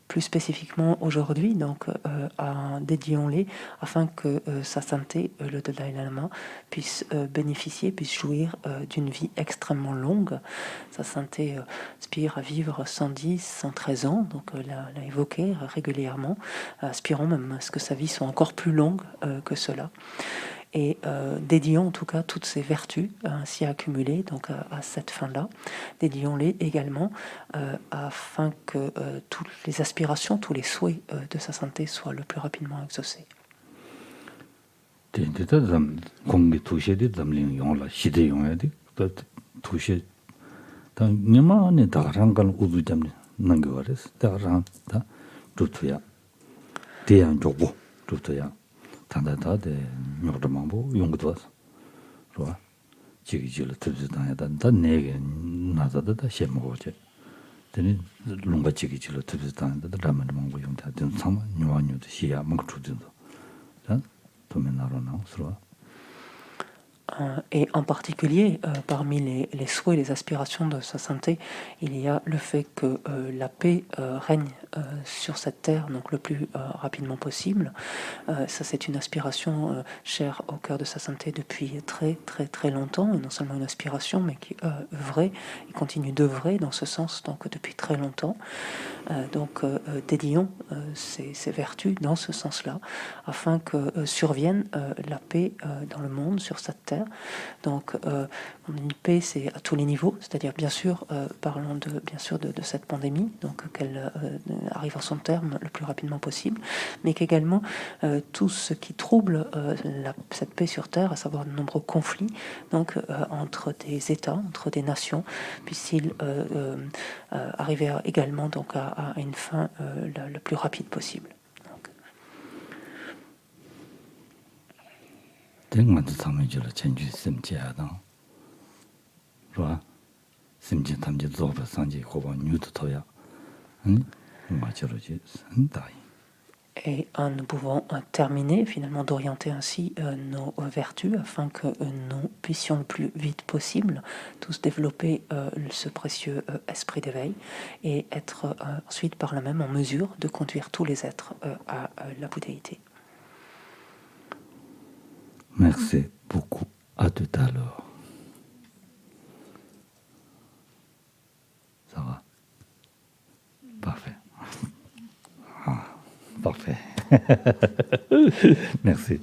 plus spécifiquement aujourd'hui, donc dédions-les afin que sa sainteté, le Dalai Lama, puisse bénéficier, puisse jouir d'une vie extrêmement longue. Sa sainteté aspire à vivre 110, 113 ans, donc l'a évoqué régulièrement, aspirons même à ce que sa vie soit encore plus longue que cela. Et dédions en tout cas toutes ces vertus ainsi accumulées donc à cette fin-là, dédions-les également afin que toutes les aspirations, tous les souhaits de sa sainteté soient le plus rapidement exaucés. 공기 투시에 담ling 용라 시대 용야디 투시 다 니마네 다랑간 우두 담니 난거레스 다랑다 루투야 대양 조고 루투야 단다다데 녀르망보 용도 와서 좋아 지기질 특수단에다 다 내게 나자다 셰모고제 되니 롱바 지기질 특수단에다 라만망보 용다 된 상마 녀와녀도 시야 뭐 주든도 자 도면나로나 서로. Et en particulier, parmi les souhaits et les aspirations de sa sainteté, il y a le fait que la paix règne sur cette terre donc le plus rapidement possible. Ça, c'est une aspiration chère au cœur de sa sainteté depuis très très très longtemps, et non seulement une aspiration, mais qui œuvrait et continue d'œuvrer dans ce sens donc depuis très longtemps. Donc dédions ces vertus dans ce sens-là, afin que survienne la paix dans le monde, sur cette terre. Donc une paix, c'est à tous les niveaux, c'est-à-dire bien sûr, parlons de cette pandémie, donc qu'elle arrive à son terme le plus rapidement possible, mais qu'également tout ce qui trouble cette paix sur terre, à savoir de nombreux conflits, donc entre des États, entre des nations, puissent-ils arriver également donc à une fin le plus rapide possible. 땡만도 삼해줄을 전주 심지하다. 좋아. 심지 탐지 조바 상지 고바 뉴도 토야. 맞으로지 산다이. Et nous pouvons terminer finalement d'orienter ainsi nos vertus afin que nous puissions le plus vite possible tous développer ce précieux esprit d'éveil et être ensuite par là même en mesure de conduire tous les êtres à la bouddhéité. Merci beaucoup. À tout à l'heure. Ça va? Parfait. Parfait. Merci.